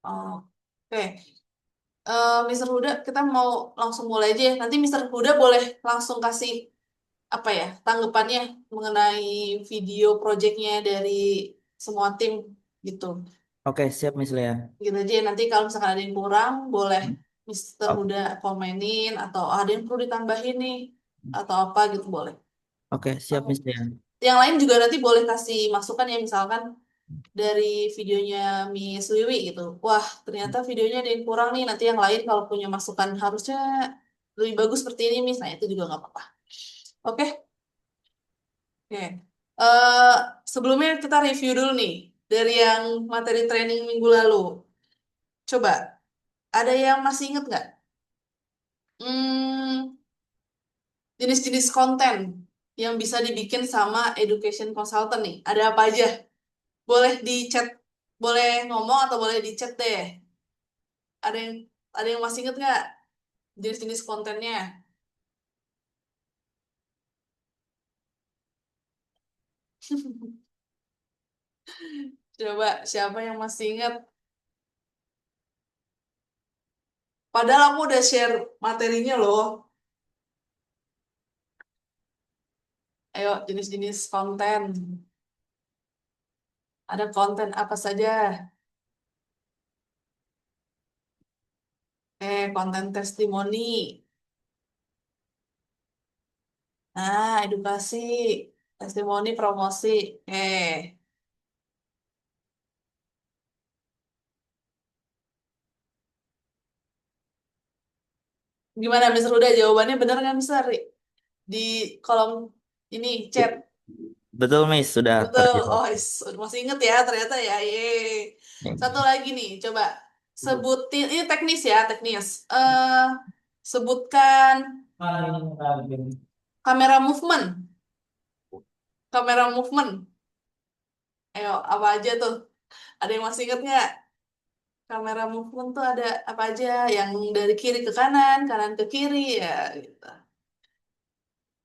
Oh, oke. Mr. Huda, kita mau langsung mulai aja ya. Nanti Mr. Huda boleh langsung kasih apa ya tanggapannya mengenai video proyeknya dari semua tim gitu. Oke, siap Miss Lea. Gitu aja. Nanti kalau misalkan ada yang kurang, boleh Mr. O- Huda komenin atau ada yang perlu ditambahin nih atau apa gitu boleh. Oke, siap Miss Lea. Yang lain juga nanti boleh kasih masukan ya misalkan dari videonya Miss Wiwi gitu. Wah, ternyata videonya ada yang kurang nih. Nanti yang lain kalau punya masukan harusnya lebih bagus seperti ini Miss. Nah, itu juga nggak apa-apa. Oke, oke. Eh, Sebelumnya kita review dulu nih dari yang materi training minggu lalu. Coba, ada yang masih inget nggak? Hmm, jenis-jenis konten yang bisa dibikin sama education consultant nih. Ada apa aja? Boleh di chat, boleh ngomong atau boleh di chat deh. Ada yang ada yang masih inget nggak jenis-jenis kontennya? Coba siapa yang masih ingat? Padahal aku udah share materinya loh. Ayo jenis-jenis konten. Ada konten apa saja? Konten testimoni. Nah, edukasi, testimoni, promosi. Gimana Mister Huda? Jawabannya benar nggak Mister? Di kolom ini chat. Betul Miss, sudah Betul. terjawab. Oh, masih inget ya ternyata ya. Satu lagi nih, coba sebutin ini teknis ya, teknis. Sebutkan kamera movement. Kamera movement. Ayo, apa aja tuh? Ada yang masih inget nggak? Kamera movement tuh ada apa aja? Yang dari kiri ke kanan, kanan ke kiri ya. Gitu.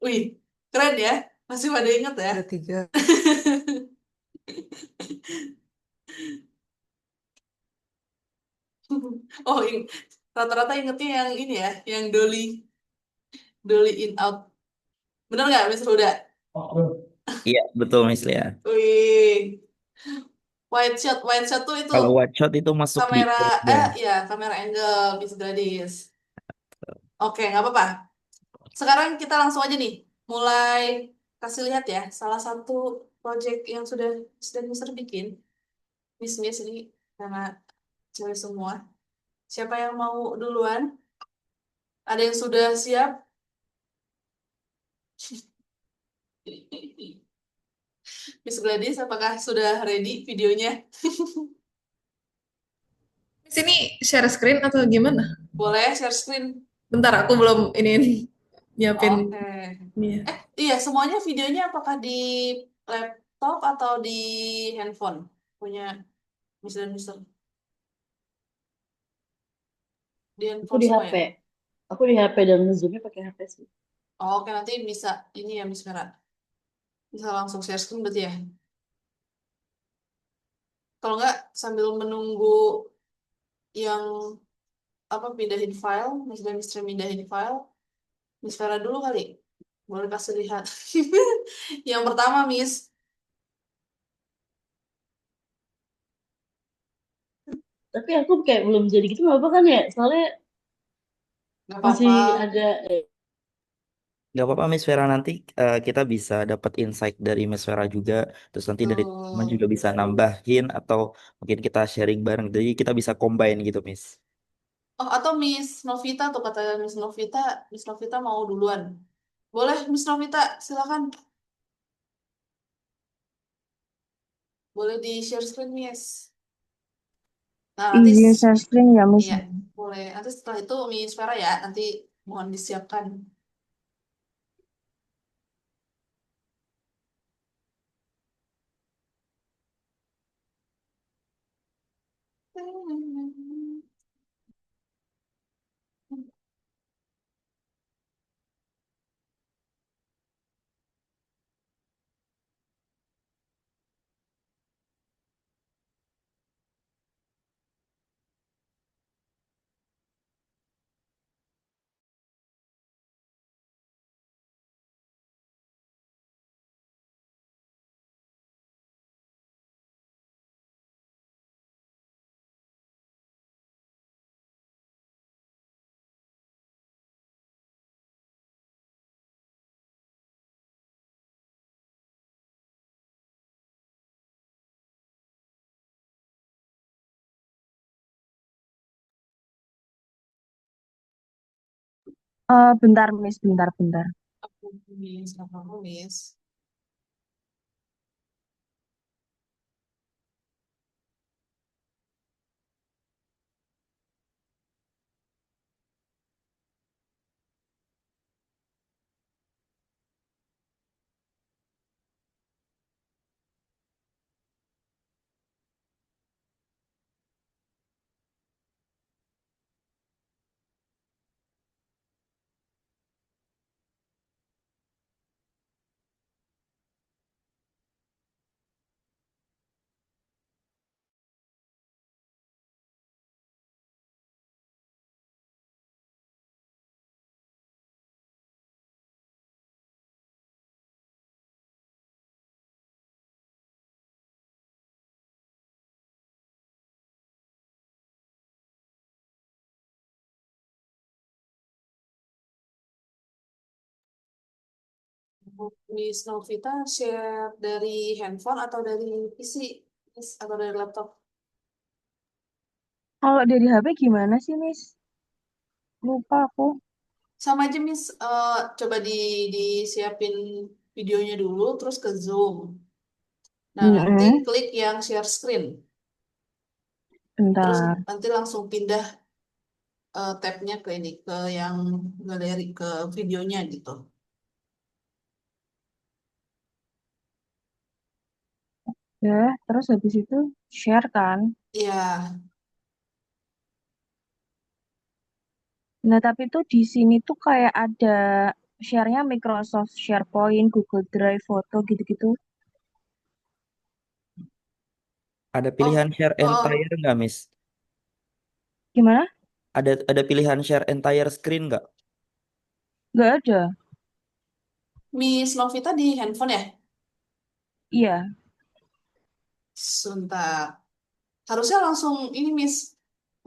Wih, keren ya. Masih pada inget ya. Ada tiga. Oh, rata-rata ingetnya yang ini ya, yang Dolly, Dolly in out. Bener nggak, Miss Ruda? Iya, betul Miss Lea. Wih, white shot tuh itu Kalau white shot itu masuk di kamera, background. ya kamera angle, Miss Gladys. Oke, nggak apa-apa. Sekarang kita langsung aja nih, mulai kasih lihat ya, salah satu project yang sudah Mister bikin, Miss ini karena cewek semua. Siapa yang mau duluan? Ada yang sudah siap? Miss Gladys, apakah sudah ready videonya? Di sini share screen atau gimana? Boleh share screen? Bentar, aku belum ini nyiapin Oke. ini ya. Iya, semuanya videonya apakah di laptop atau di handphone? Punya Miss dan Mister. Di Aku handphone di semua HP. ya? Aku di HP dan nge-zoomnya pakai HP sih. Oh, oke, nanti bisa ini ya Miss Mira. Bisa langsung share screen berarti ya. Kalau nggak sambil menunggu yang apa pindahin file, Miss dan Mister pindahin file, Miss Vera dulu kali. Boleh kasih lihat. Yang pertama, Miss. Tapi aku kayak belum jadi gitu nggak apa kan ya? Soalnya Nggak masih apa-apa. agak Gak apa-apa Miss Vera, nanti kita bisa dapat insight dari Miss Vera juga. Terus nanti dari teman Tuh. juga bisa nambahin atau mungkin kita sharing bareng. Jadi kita bisa combine gitu Miss. Oh, atau Miss Novita tuh kata Miss Novita mau duluan. Boleh, Miss Novita, silakan. Boleh di share screen, Miss. Nah, nanti Izin share screen ya, Miss. iya, boleh. Nanti setelah itu Miss Vera ya, nanti mohon disiapkan. Bentar, Miss, bentar. Aku miss. Miss Novita share dari handphone atau dari PC, Miss, atau dari laptop? Kalau dari HP gimana sih, Miss? Lupa aku. Sama aja, Miss. Coba disiapin videonya dulu, terus ke Zoom. Nah, nanti Mm-mm. klik yang share screen. Terus Bentar. nanti langsung pindah tabnya ke ini, ke yang galeri, ke videonya gitu. Ya, terus habis itu share kan. Iya, Nah, tapi tuh di sini tuh kayak ada share-nya Microsoft SharePoint, Google Drive, foto gitu-gitu. Ada oh, pilihan share oh, entire nggak, Miss? Gimana? Ada pilihan share entire screen nggak? Nggak ada. Miss Novita di handphone ya? Iya. Sebentar. Harusnya langsung ini, Miss.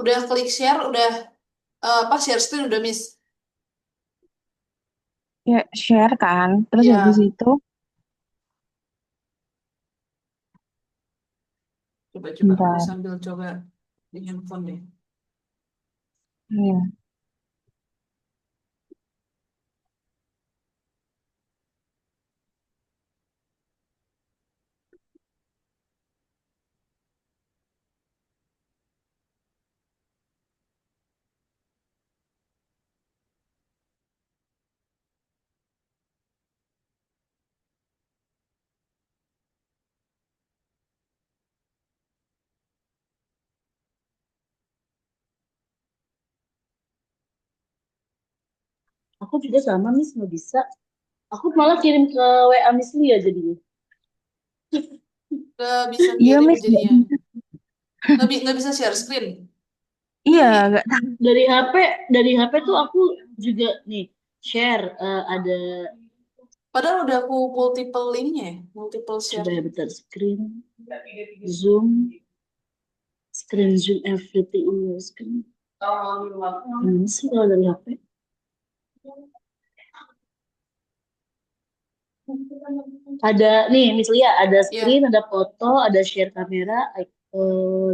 Udah klik share, udah apa share screen udah, Miss. Ya, share kan. Terus habis Ya, itu, coba-coba aku bentar. sambil coba di handphone deh. Iya. Aku juga sama, Miss, nggak bisa. Aku malah kirim ke WA Miss Lia jadinya. Nggak bisa Iya, ngirim Miss. Nggak jadinya. bisa. Nggak bisa share screen. Iya, Nih, nggak tahu. Dari HP, dari HP tuh aku juga nih share ada padahal udah aku multiple ininya ya, multiple share. coba ya bentar screen zoom screen zoom everything in your screen. Gimana sih kalau dari HP? Ada nih, misalnya ada screen, Ya, ada foto, ada share kamera,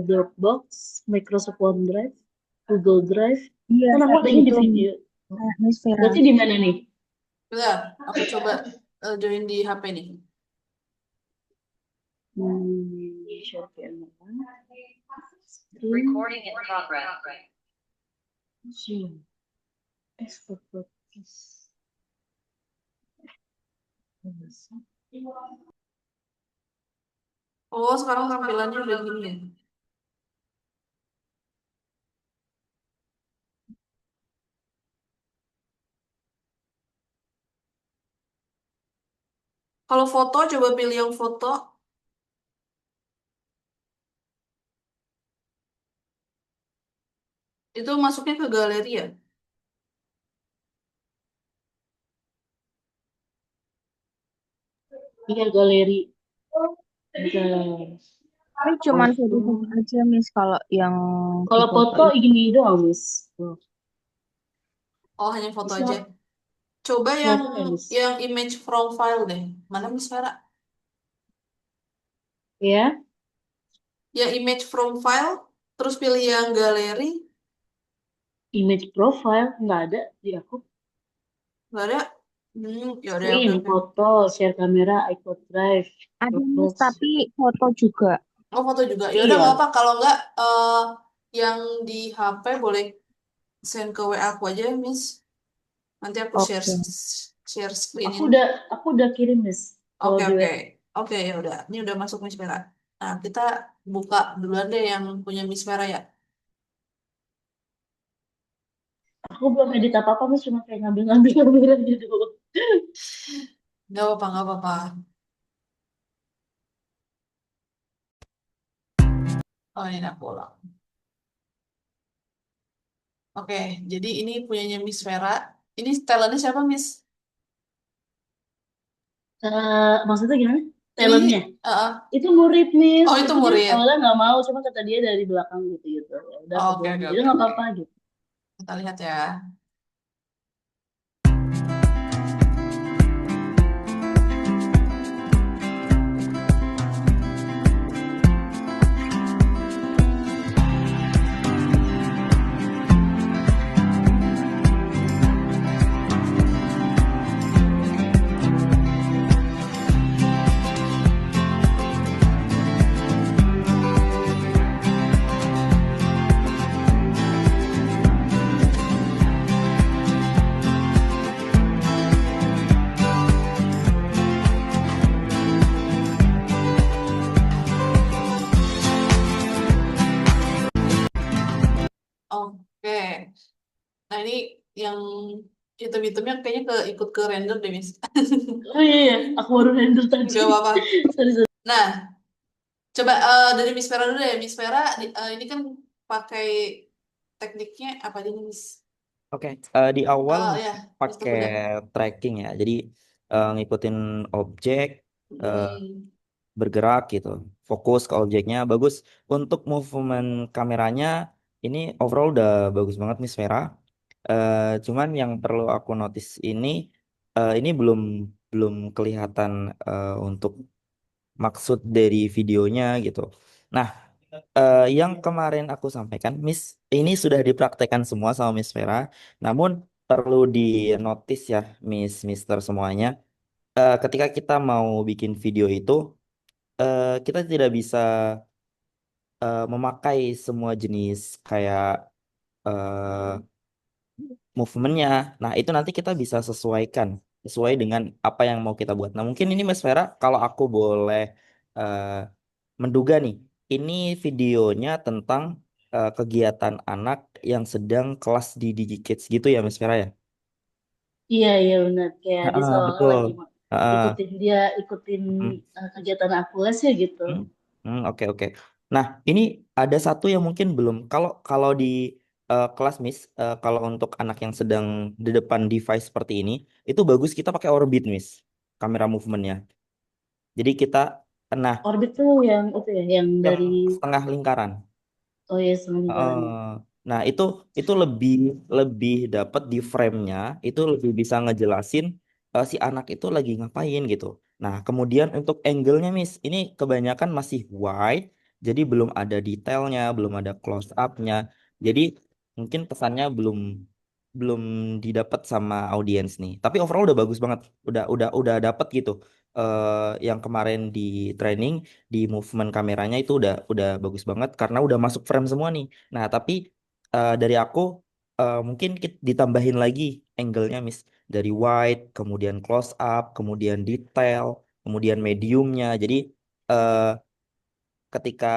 Dropbox, Microsoft OneDrive, Google Drive. Iya, Kan aku kayak adanya di gitu. video. Kayak Miss Vera. Berarti di mana nih? bentar. Aku coba join di HP nih. Share kamera, screen, zoom, export broadcast. Oh, sekarang tampilannya udah gini ya. Kalau foto, coba pilih yang foto. Itu masuknya ke galeri ya. Iya, galeri. Bentar. Tapi cuman Foto. foto-foto aja, Miss, kalau yang di Kalau foto foto itu. gini doang, Miss. Tuh. Oh, hanya foto aja. Bisa Coba yang kelihatan ya, Miss? image profile deh. Mana Miss Vera? Ya, Ya image profile, terus pilih yang galeri. image profile nggak ada di aku. Nggak ada? Ya udah, Aku oke ini oke. foto, share kamera, iCloud Drive, Ada Miss, Dropbox. tapi foto juga. Oh, foto juga. Ya udah nggak Iya, apa. Kalau nggak, yang di HP boleh send ke WA aku aja, Miss. Nanti aku share Oke. share aku screenin. udah aku udah kirim, Miss. Kalau Oke di oke. WA. Oke, ya udah. Ini udah masuk Miss Vera. Nah, kita buka duluan deh yang punya Miss Vera ya. Aku belum edit apa-apa, Miss. Cuma kayak ngambil-ngambil kamera gitu. Nggak apa-apa, nggak apa-apa. Oh, ini aku ulang. Oke, jadi ini punyanya Miss Vera. Ini talentnya siapa, Miss? Maksudnya gimana? Ini, Talentnya? eh, Itu murid, Miss. oh itu Itu dia murid. awalnya nggak mau, cuma kata dia dari belakang gitu. Ya udah aku Oke, bilang, oke, jadi oke, nggak oke. apa-apa gitu. Kita lihat ya. Oke. Nah, ini yang hitam-hitamnya kayaknya ikut ke render deh, Miss. Oh iya, iya. Aku baru render tadi. Gak apa-apa. Sorry, sorry. Nah, coba dari Miss Vera dulu deh. Miss Vera, ini kan pakai tekniknya apa aja nih, Miss? Oke, di awal Ya, Miss pakai udah. tracking ya. Jadi ngikutin objek, eh, Hmm. bergerak gitu, fokus ke objeknya bagus. Untuk movement kameranya ini overall udah bagus banget nih Vera. Cuman yang perlu aku notice ini belum belum kelihatan untuk maksud dari videonya gitu. Nah, yang kemarin aku sampaikan, Miss, ini sudah dipraktekkan semua sama Miss Vera. Namun perlu di notice ya, Mister semuanya. Ketika kita mau bikin video itu kita tidak bisa memakai semua jenis kayak eh, movementnya. Nah, itu nanti kita bisa sesuaikan sesuai dengan apa yang mau kita buat. Nah, mungkin ini Mas Vera, kalau aku boleh eh, menduga nih, ini videonya tentang kegiatan anak yang sedang kelas di DigiKids gitu ya, Mas Vera ya? Iya, iya benar. Kayak dia seolah Betul. lagi Heeh. ikutin Hmm. kegiatan aku les ya gitu. Hmm, oke oke. Nah, ini ada satu yang mungkin belum. Kalau kalau di kelas Miss, kalau untuk anak yang sedang di depan device seperti ini, itu bagus kita pakai Orbit Miss, kamera movementnya. Jadi kita, nah, Orbit tuh yang itu ya, yang yang dari setengah lingkaran. oh ya setengah lingkaran Eh, ya. nah, itu lebih lebih dapat di frame-nya, itu lebih bisa ngejelasin si anak itu lagi ngapain gitu. Nah, kemudian untuk angle-nya, Miss, ini kebanyakan masih wide, jadi belum ada detailnya, belum ada close up-nya. Jadi mungkin pesannya belum belum didapat sama audiens nih. Tapi overall udah bagus banget, udah dapet gitu. Yang kemarin di training di movement kameranya itu udah bagus banget karena udah masuk frame semua nih. Nah, tapi dari aku mungkin ditambahin lagi angle-nya, Miss. Dari wide, kemudian close up, kemudian detail, kemudian mediumnya. Jadi eh, ketika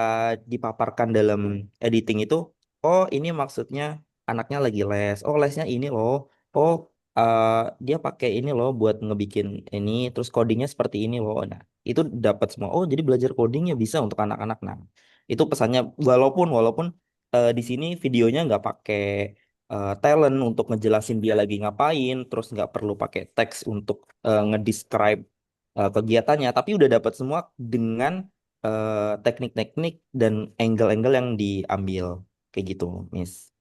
dipaparkan dalam editing itu, oh ini maksudnya anaknya lagi les. Oh lesnya ini loh. Oh eh, dia pakai ini loh buat ngebikin ini, terus codingnya seperti ini loh. Nah, itu dapat semua. Oh jadi belajar codingnya bisa untuk anak-anak. Nah, itu pesannya. Walaupun di sini videonya nggak pakai talent untuk ngejelasin dia lagi ngapain, terus nggak perlu pakai teks untuk ngedescribe kegiatannya, tapi udah dapat semua dengan teknik-teknik dan angle-angle yang diambil kayak gitu, Miss.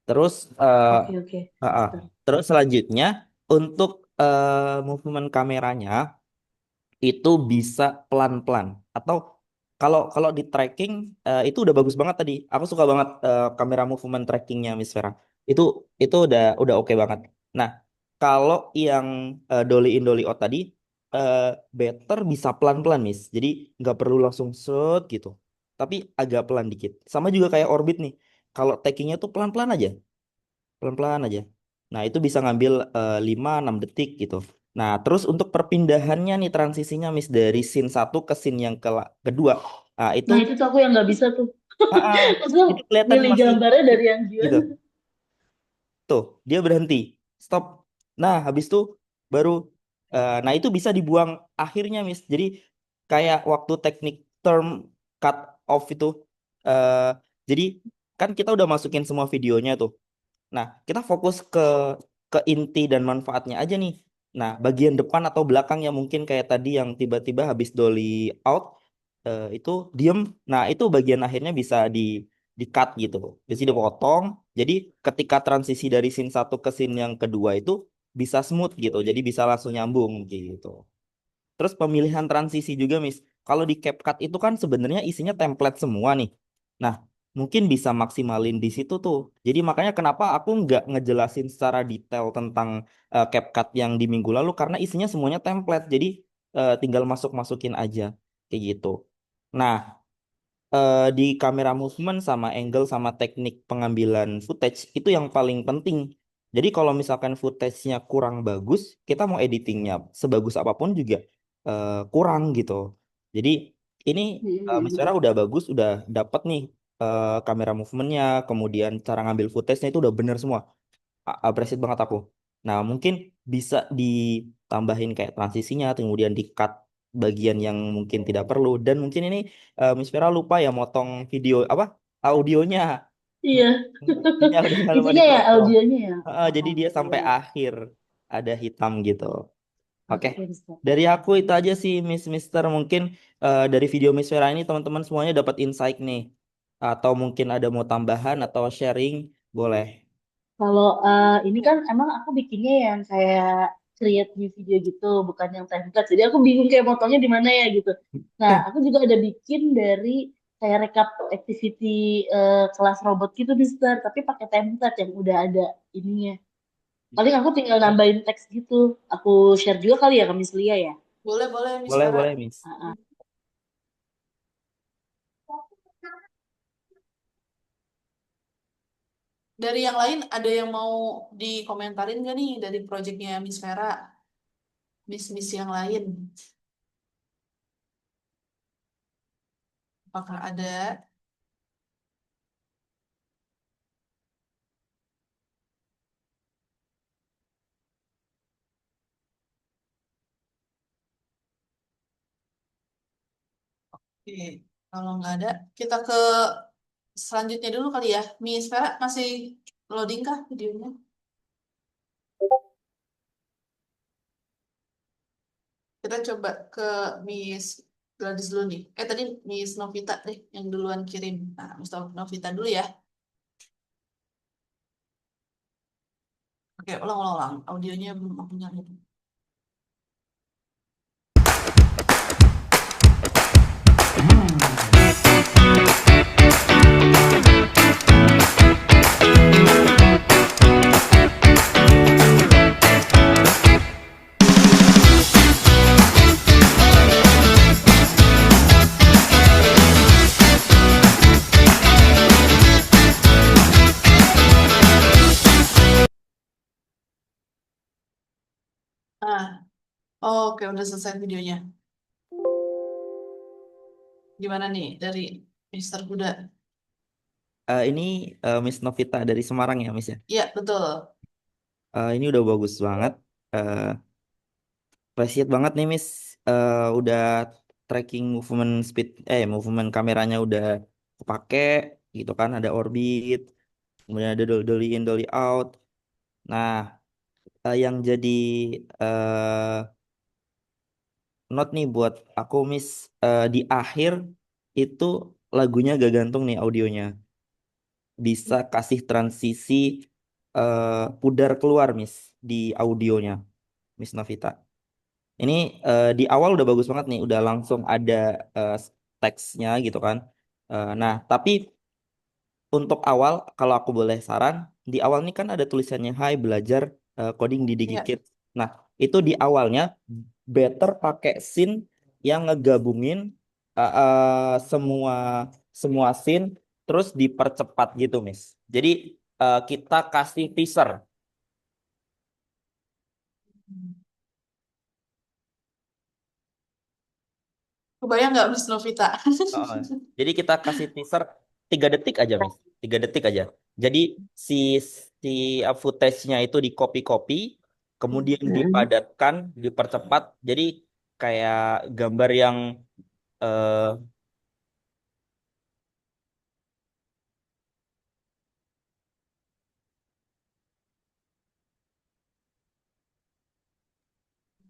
Terus Oke, oke. ah, ah. Bentar. Terus selanjutnya untuk movement kameranya itu bisa pelan-pelan atau kalau kalau di tracking itu udah bagus banget tadi. Aku suka banget kamera movement trackingnya Miss Vera. Itu udah oke banget. Nah, kalau yang dolly in dolly out tadi eh, better bisa pelan-pelan, Miss. Jadi nggak perlu langsung set gitu. Tapi agak pelan dikit. Sama juga kayak orbit nih. Kalau takingnya tuh pelan-pelan aja. Pelan-pelan aja. Nah, itu bisa ngambil 5-6 detik gitu. Nah, terus untuk perpindahannya nih transisinya Miss dari scene satu ke scene yang kedua. Nah, itu Nah itu tuh aku yang nggak bisa tuh. ah, ah, Aku itu kelihatan milih masih gambarnya dari yang gitu. gimana. Tuh, dia berhenti. Stop. Nah, habis itu baru nah itu bisa dibuang akhirnya, Miss. Jadi kayak waktu teknik term cut off itu eh jadi kan kita udah masukin semua videonya tuh. Nah, kita fokus ke inti dan manfaatnya aja nih. Nah, bagian depan atau belakang yang mungkin kayak tadi yang tiba-tiba habis dolly out itu diem. Nah, itu bagian akhirnya bisa di cut gitu. Bisa dipotong. Jadi ketika transisi dari scene satu ke scene yang kedua itu bisa smooth gitu. Jadi bisa langsung nyambung gitu. Terus pemilihan transisi juga, Miss. Kalau di CapCut itu kan sebenarnya isinya template semua nih. Nah, mungkin bisa maksimalin di situ tuh. Jadi makanya kenapa aku nggak ngejelasin secara detail tentang CapCut yang di minggu lalu karena isinya semuanya template. Jadi tinggal masuk-masukin aja kayak gitu. Nah, di kamera movement sama angle sama teknik pengambilan footage itu yang paling penting. Jadi kalau misalkan footage-nya kurang bagus, kita mau editingnya sebagus apapun juga kurang gitu. Jadi ini Miss Vera udah bagus, udah dapet nih kamera movementnya, kemudian cara ngambil footage-nya itu udah bener semua. Appreciate banget aku. Nah, mungkin bisa ditambahin kayak transisinya, kemudian di-cut bagian yang mungkin tidak perlu. Dan mungkin ini Miss Vera lupa ya motong video apa audionya. Iya, Ini udah lupa itunya ya dipotong. audionya ya. Jadi dia Oke, sampai akhir ada hitam gitu. Oke. oke, Mister. Dari aku itu aja sih Mister. Mungkin dari video Miss Vera ini teman-teman semuanya dapat insight nih. Atau mungkin ada mau tambahan atau sharing, boleh. Kalau ini kan emang aku bikinnya yang kayak create new video gitu, bukan yang template. Jadi aku bingung kayak motonya di mana ya gitu. Nah, aku juga ada bikin dari kayak recap activity kelas robot gitu, Mister. Tapi pakai template yang udah ada ininya. Paling aku tinggal nambahin teks gitu. Aku share juga kali ya ke Miss Lia ya. Boleh, boleh, Miss Boleh, Vera. boleh, Miss. Ah, ah. Dari yang lain ada yang mau dikomentarin nggak nih dari proyeknya Miss Vera? Miss-miss yang lain. Apakah ada? Oke, kalau nggak ada, kita ke selanjutnya dulu kali ya. Miss Vera masih loading kah videonya? Kita coba ke Miss Gladys dulu nih. Tadi Miss Novita deh yang duluan kirim. Nah, Miss Novita dulu ya. Oke, ulang, ulang, ulang. Audionya belum aku nyalain. Ah, oke, udah selesai videonya. Gimana nih dari Mister Kuda? Ini Miss Novita dari Semarang ya, Miss ya. Iya, betul. Ini udah bagus banget. Eh Appreciate banget nih, Miss. Udah tracking movement speed, movement kameranya udah kepake, gitu kan. Ada orbit, kemudian ada dolly in, dolly out. Nah, yang jadi eh note nih buat aku, Miss, di akhir itu lagunya gak gantung nih audionya. Bisa kasih transisi pudar keluar, Miss, di audionya, Miss Novita. Ini di awal udah bagus banget nih, udah langsung ada eh, teksnya gitu kan. Nah, tapi untuk awal, kalau aku boleh saran, di awal nih kan ada tulisannya Hai belajar coding di Iya. DigiKit. Nah, itu di awalnya better pakai scene yang ngegabungin semua semua scene terus dipercepat gitu, Miss. Jadi kita kasih teaser. Kebayang nggak Miss Novita? Heeh. Jadi kita kasih teaser 3 detik aja, Miss. 3 detik aja. Jadi si si footage-nya itu di copy-copy, kemudian dipadatkan, dipercepat. Jadi kayak gambar yang eh,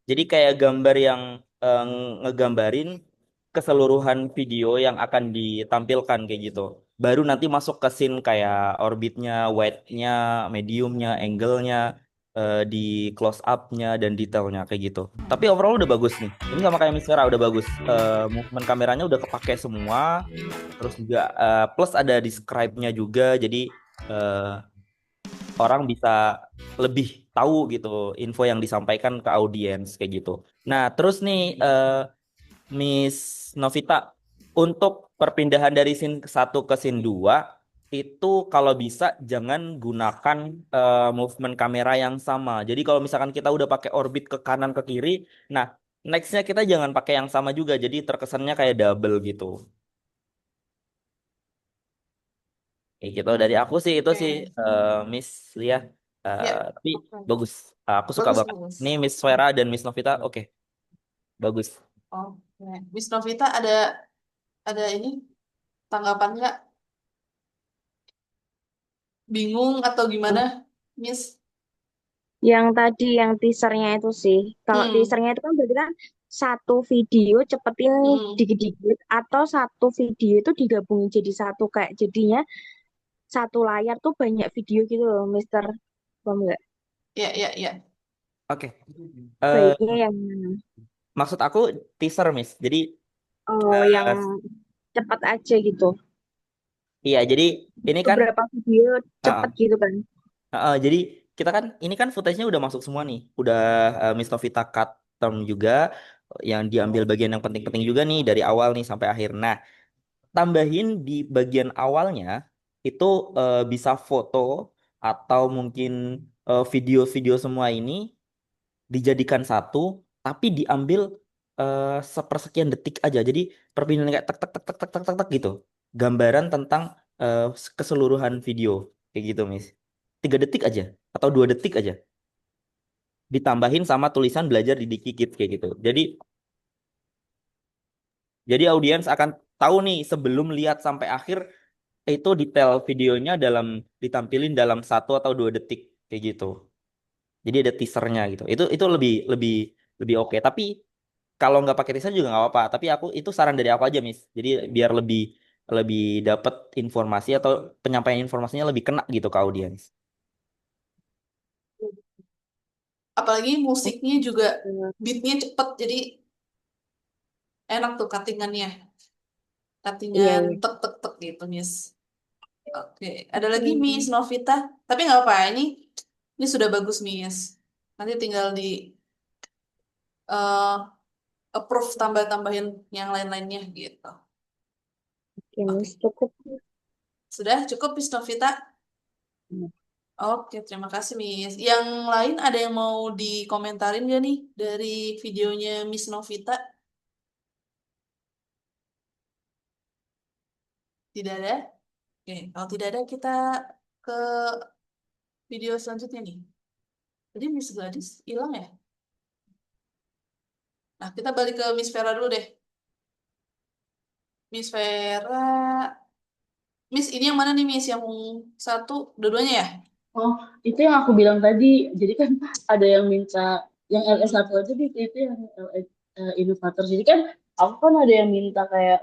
jadi kayak gambar yang eh, ngegambarin keseluruhan video yang akan ditampilkan kayak gitu. Baru nanti masuk ke scene kayak orbitnya, width-nya, mediumnya, angle-nya, di close up-nya dan detailnya kayak gitu. Tapi overall udah bagus nih. Ini sama kayak Miss Vera udah bagus. Movement kameranya udah kepake semua. Terus juga plus ada describe-nya juga. Jadi eh, orang bisa lebih tahu gitu info yang disampaikan ke audiens kayak gitu. Nah, terus nih Miss Novita, untuk perpindahan dari scene ke satu ke scene 2 itu kalau bisa jangan gunakan movement kamera yang sama. Jadi kalau misalkan kita udah pakai orbit ke kanan ke kiri, nah nextnya kita jangan pakai yang sama juga. Jadi terkesannya kayak double gitu. Kayak gitu dari aku sih itu sih Oke. Miss Lia. Ya. Tapi Oke. bagus. Aku suka Bagus, banget. bagus. Ini Miss Vera dan Miss Novita, oke, bagus. Oke. Miss Novita ada ini tanggapan nggak? Bingung atau gimana, Miss? Yang tadi yang teasernya itu sih. Kalau Hmm. teasernya itu kan berarti kan satu video cepetin Hmm. dikit-dikit atau satu video itu digabungin jadi satu kayak jadinya satu layar tuh banyak video gitu loh, Mister. Paham nggak? Ya, ya, ya. Oke. Eh, Baiknya yang mana? maksud aku teaser, Miss. Jadi Oh, yang eh, cepat aja gitu. iya, jadi ini kan Beberapa video uh, cepet gitu kan. jadi kita kan ini kan footage-nya udah masuk semua nih. Udah Miss Novita cut term juga yang diambil bagian yang penting-penting juga nih dari awal nih sampai akhir. Nah, tambahin di bagian awalnya itu bisa foto atau mungkin video-video semua ini dijadikan satu tapi diambil sepersekian detik aja. Jadi perpindahan kayak tek tek tek tek tek tek tek tek gitu. Gambaran tentang eh, keseluruhan video kayak gitu, Miss. 3 detik aja atau 2 detik aja. Ditambahin sama tulisan belajar di Dikikit kayak gitu. Jadi audiens akan tahu nih sebelum lihat sampai akhir itu detail videonya ditampilin dalam 1 atau 2 detik kayak gitu. Jadi ada teasernya gitu. Itu lebih lebih lebih oke. Tapi kalau nggak pakai teaser juga nggak apa-apa. Tapi aku itu saran dari aku aja, Miss. Jadi biar lebih lebih dapat informasi atau penyampaian informasinya lebih kena gitu ke audiens. Apalagi musiknya juga Eh, beatnya cepet, jadi enak tuh cuttingannya. Iya, Cuttingan iya. tek tek tek gitu, Miss. Oke, ada lagi Miss Novita. Tapi nggak apa, ini sudah bagus, Miss. Nanti tinggal di eh, approve tambah-tambahin yang lain-lainnya gitu. Oke, Miss, Oke, cukup. sudah cukup Miss Novita. Oke, terima kasih Miss. Yang lain ada yang mau dikomentarin gak nih dari videonya Miss Novita? Tidak ada? Oke, kalau tidak ada kita ke video selanjutnya nih. Tadi Miss Gladys hilang ya? Nah, kita balik ke Miss Vera dulu deh. Miss Vera, Miss ini yang mana nih Miss? Yang satu, dua-duanya ya? Oh, itu yang aku bilang tadi. Jadi kan ada yang minta yang LS1 aja gitu, itu yang LS, inovator. Jadi kan aku kan ada yang minta kayak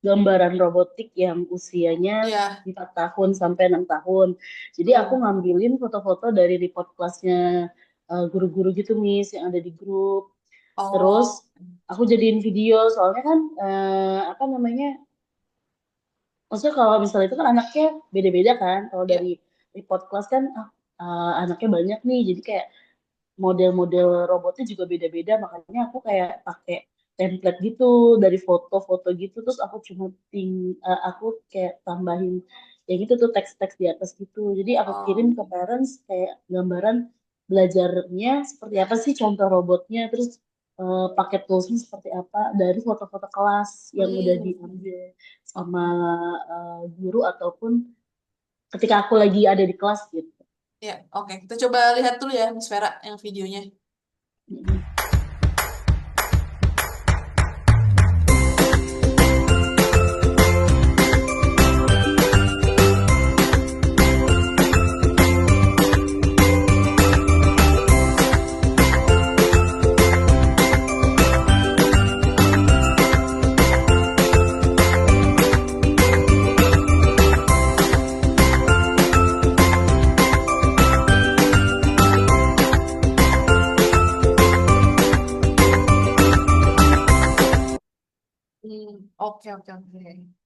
gambaran robotik yang usianya Iya. 4 tahun sampai 6 tahun. Jadi aku Hmm. ngambilin foto-foto dari report kelasnya guru-guru gitu, Miss, yang ada di grup. Terus Oh, aku jadiin video, soalnya kan apa namanya, maksudnya kalau misalnya itu kan anaknya beda-beda kan. Kalau iya. dari report kelas kan anaknya banyak nih, jadi kayak model-model robotnya juga beda-beda, makanya aku kayak pakai template gitu dari foto-foto gitu, terus aku kayak tambahin ya gitu tuh teks-teks di atas gitu, jadi aku kirim Oh, ke parents kayak gambaran belajarnya seperti apa sih contoh robotnya, terus pakai toolsnya seperti apa dari foto-foto kelas yang udah hmm, diambil sama oke. guru ataupun ketika aku lagi ada di kelas gitu. Ya, oke. Kita coba lihat dulu ya, Miss Vera, yang videonya. Mm-mm. Hmm, oke, oke, oke.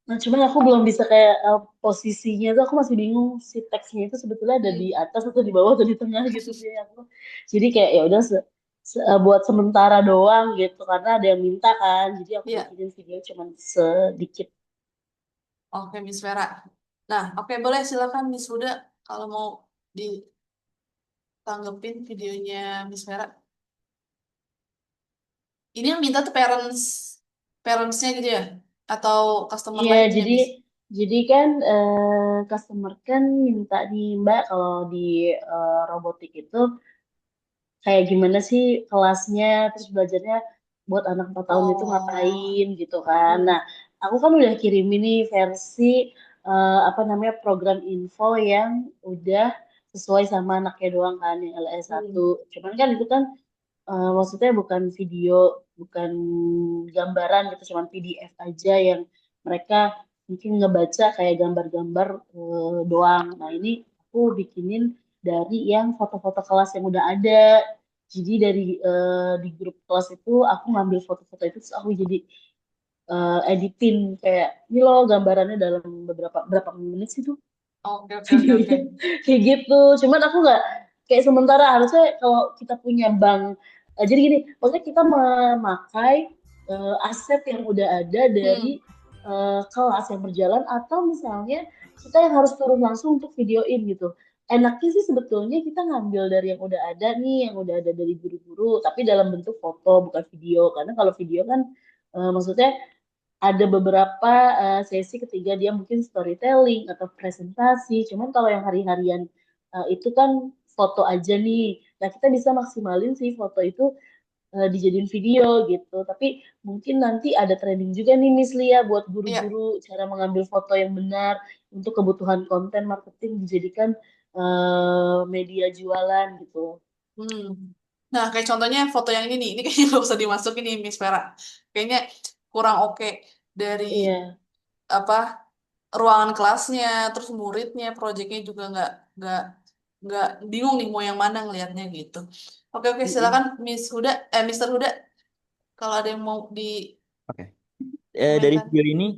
Nah, cuman aku belum bisa kayak posisinya tuh aku masih bingung si teksnya itu sebetulnya ada di Hmm. atas atau di bawah atau di tengah gitu sih aku. Jadi kayak ya udah buat sementara doang gitu karena ada yang minta kan. Jadi aku Iya, bikinin video cuman sedikit. oke, Miss Vera. Nah, oke, boleh silakan Miss Huda kalau mau ditanggepin videonya Miss Vera. Ini yang minta tuh parentsnya gitu ya? Atau customer Iya, lainnya, jadi Miss? jadi kan customer kan minta nih Mbak kalau di robotik itu kayak gimana sih kelasnya, terus belajarnya buat anak 4 tahun itu Oh, ngapain gitu kan. hmm, Nah, aku kan udah kirim ini versi apa namanya program info yang udah sesuai sama anaknya doang kan yang LS1. hmm, Cuman kan itu kan maksudnya bukan video, bukan gambaran gitu, cuman PDF aja yang mereka mungkin ngebaca kayak gambar-gambar doang. Nah, ini aku bikinin dari yang foto-foto kelas yang udah ada. Jadi dari di grup kelas itu aku ngambil foto-foto itu terus aku jadi editin kayak ini loh gambarannya dalam berapa menit sih tuh oke, oke, oke, oke. videonya kayak gitu. Cuman aku nggak kayak sementara harusnya kalau kita punya bank jadi gini, maksudnya kita memakai aset yang udah ada dari Hmm, kelas yang berjalan atau misalnya kita yang harus turun langsung untuk videoin gitu. Enaknya sih sebetulnya kita ngambil dari yang udah ada nih, yang udah ada dari guru-guru, tapi dalam bentuk foto bukan video. Karena kalau video kan maksudnya ada beberapa sesi ketiga dia mungkin storytelling atau presentasi. Cuman kalau yang hari-harian itu kan foto aja nih. Nah, kita bisa maksimalin sih foto itu dijadiin video gitu. Tapi mungkin nanti ada training juga nih Miss Lia buat iya. guru-guru cara mengambil foto yang benar untuk kebutuhan konten marketing dijadikan media jualan gitu. Hmm. Nah, kayak contohnya foto yang ini nih. Ini kayaknya nggak usah dimasukin nih, Miss Vera. Kayaknya kurang oke dari Iya. apa ruangan kelasnya, terus muridnya, proyeknya juga nggak bingung nih mau yang mana ngelihatnya gitu. Oke, oke, silakan Mm-mm. Miss Huda, Mister Huda, kalau ada yang mau Oke. Dari dikomenkan. video ini,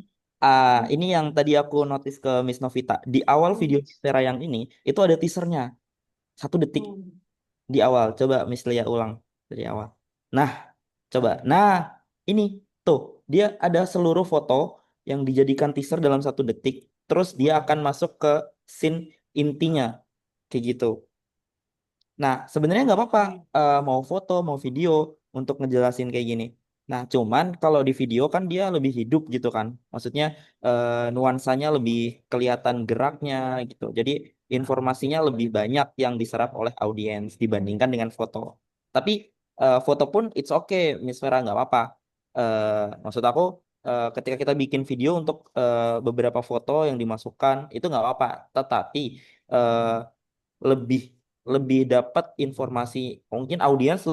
ini yang tadi aku notice ke Miss Novita. Di awal Hmm. video Vera yang ini, itu ada teasernya. 1 detik Hmm. di awal. Coba Miss Lia ulang dari awal. Nah, coba. Nah, ini tuh dia ada seluruh foto yang dijadikan teaser dalam 1 detik. Terus dia akan masuk ke scene intinya, kayak gitu. Nah, sebenarnya nggak apa-apa mau foto, mau video untuk ngejelasin kayak gini. Nah, cuman kalau di video kan dia lebih hidup gitu kan. Maksudnya nuansanya lebih kelihatan geraknya gitu. Jadi informasinya lebih banyak yang diserap oleh audiens dibandingkan dengan foto. Tapi foto pun it's okay, Miss Vera nggak apa-apa. Maksud aku ketika kita bikin video untuk beberapa foto yang dimasukkan itu nggak apa-apa. Tetapi eh, lebih lebih dapat informasi, mungkin audiens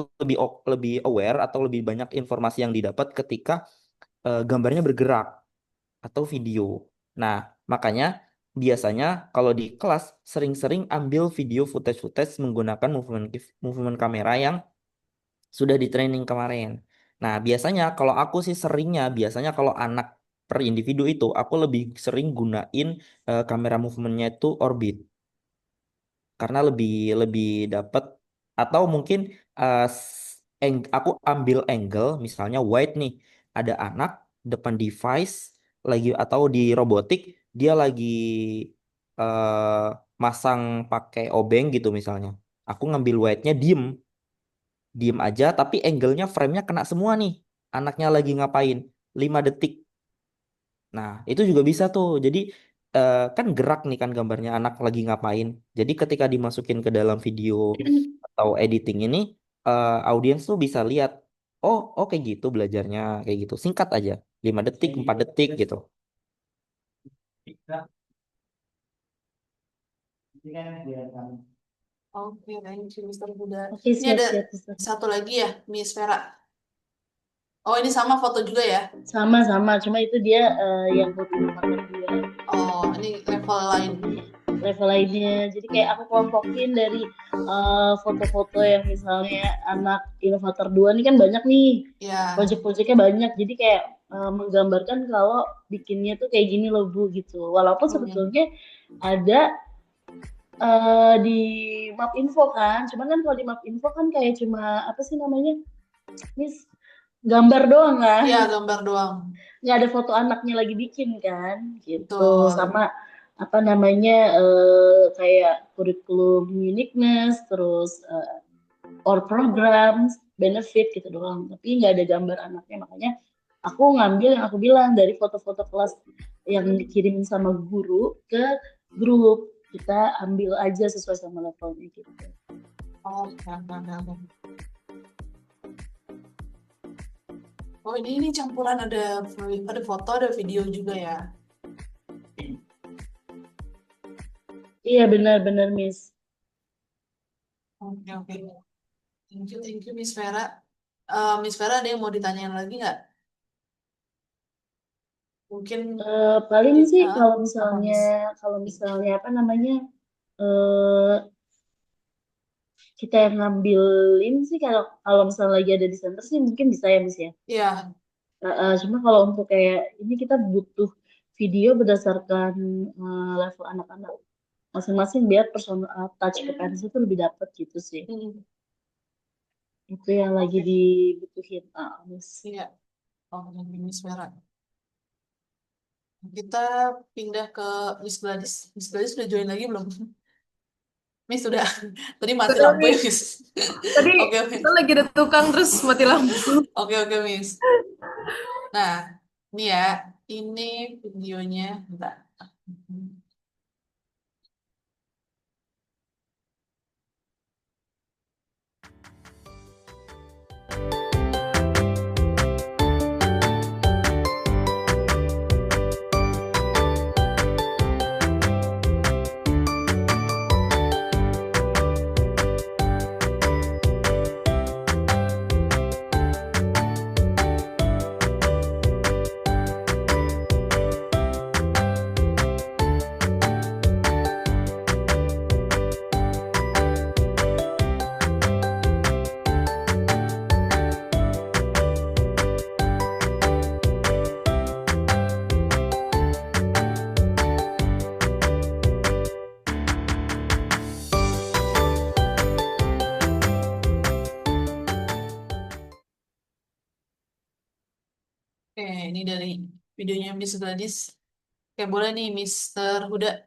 lebih aware atau lebih banyak informasi yang didapat ketika gambarnya bergerak atau video. Nah, makanya biasanya kalau di kelas sering-sering ambil video footage-footage menggunakan movement kamera yang sudah di training kemarin. Nah, biasanya kalau aku sih seringnya biasanya kalau anak per individu itu aku lebih sering gunain kamera movementnya itu orbit. karena lebih lebih dapat. Atau mungkin aku ambil angle misalnya wide nih, ada anak depan device lagi atau di robotik, dia lagi eh, masang pakai obeng gitu misalnya. Aku ngambil wide-nya diem, diem aja, tapi angle-nya frame-nya kena semua nih. Anaknya lagi ngapain? 5 detik. Nah, itu juga bisa tuh. Jadi kan gerak nih kan gambarnya anak lagi ngapain. Jadi ketika dimasukin ke dalam video atau editing ini, audiens tuh bisa lihat, oh, oh kayak gitu belajarnya, kayak gitu. Singkat aja, 5 detik, 4 detik gitu. Oke, thank you, Mr. Huda. Oke, Ini ada siap-siap, Mister. satu lagi ya, Miss Vera. Oh, ini sama foto juga ya? Sama-sama, cuma itu dia yang foto depan kedua. Oh, ini level lain. Level lainnya. Jadi kayak aku kelompokin dari foto-foto yang misalnya anak inovator 2 ini kan banyak nih. Ya. Project-projectnya banyak. Jadi kayak menggambarkan kalau bikinnya tuh kayak gini loh Bu gitu. Walaupun sebetulnya ada di map info kan. Cuman kan kalau di map info kan kayak cuma apa sih namanya? Miss gambar doang kan. Iya, gambar doang. Nggak ada foto anaknya lagi bikin kan gitu. Betul. Sama apa namanya kayak kurikulum uniqueness terus or programs benefit gitu doang, tapi nggak ada gambar anaknya. Makanya aku ngambil yang aku bilang dari foto-foto kelas yang dikirim sama guru ke grup, kita ambil aja sesuai sama levelnya gitu. Oh, oh ini campuran ada foto, ada video juga ya. Iya benar-benar Miss. Oke, oke. Thank you Miss Vera. Miss Vera ada yang mau ditanyain lagi nggak? Mungkin paling sih kalau apa, Miss? misalnya apa namanya kita yang ngambilin sih, kalau misalnya lagi ada di center sih mungkin bisa ya Miss ya. Iya. Cuma kalau untuk kayak ini kita butuh video berdasarkan level anak-anak masing-masing biar personal touch ke parents itu lebih dapat gitu sih. Itu yang lagi dibutuhin Miss. Iya. Oh, Miss Vera. Kita pindah ke Miss Gladys. Miss Gladys udah join lagi belum? Miss sudah. Tadi mati Sudah, lampu ya, Miss. Miss. Tadi Oke, oke. kita lagi ada tukang terus mati lampu. Oke, oke, Miss. Nah, ini ya. Ini videonya. Bentar. Oke, ini dari videonya Miss Gladys. Oke, boleh nih Mr. Huda.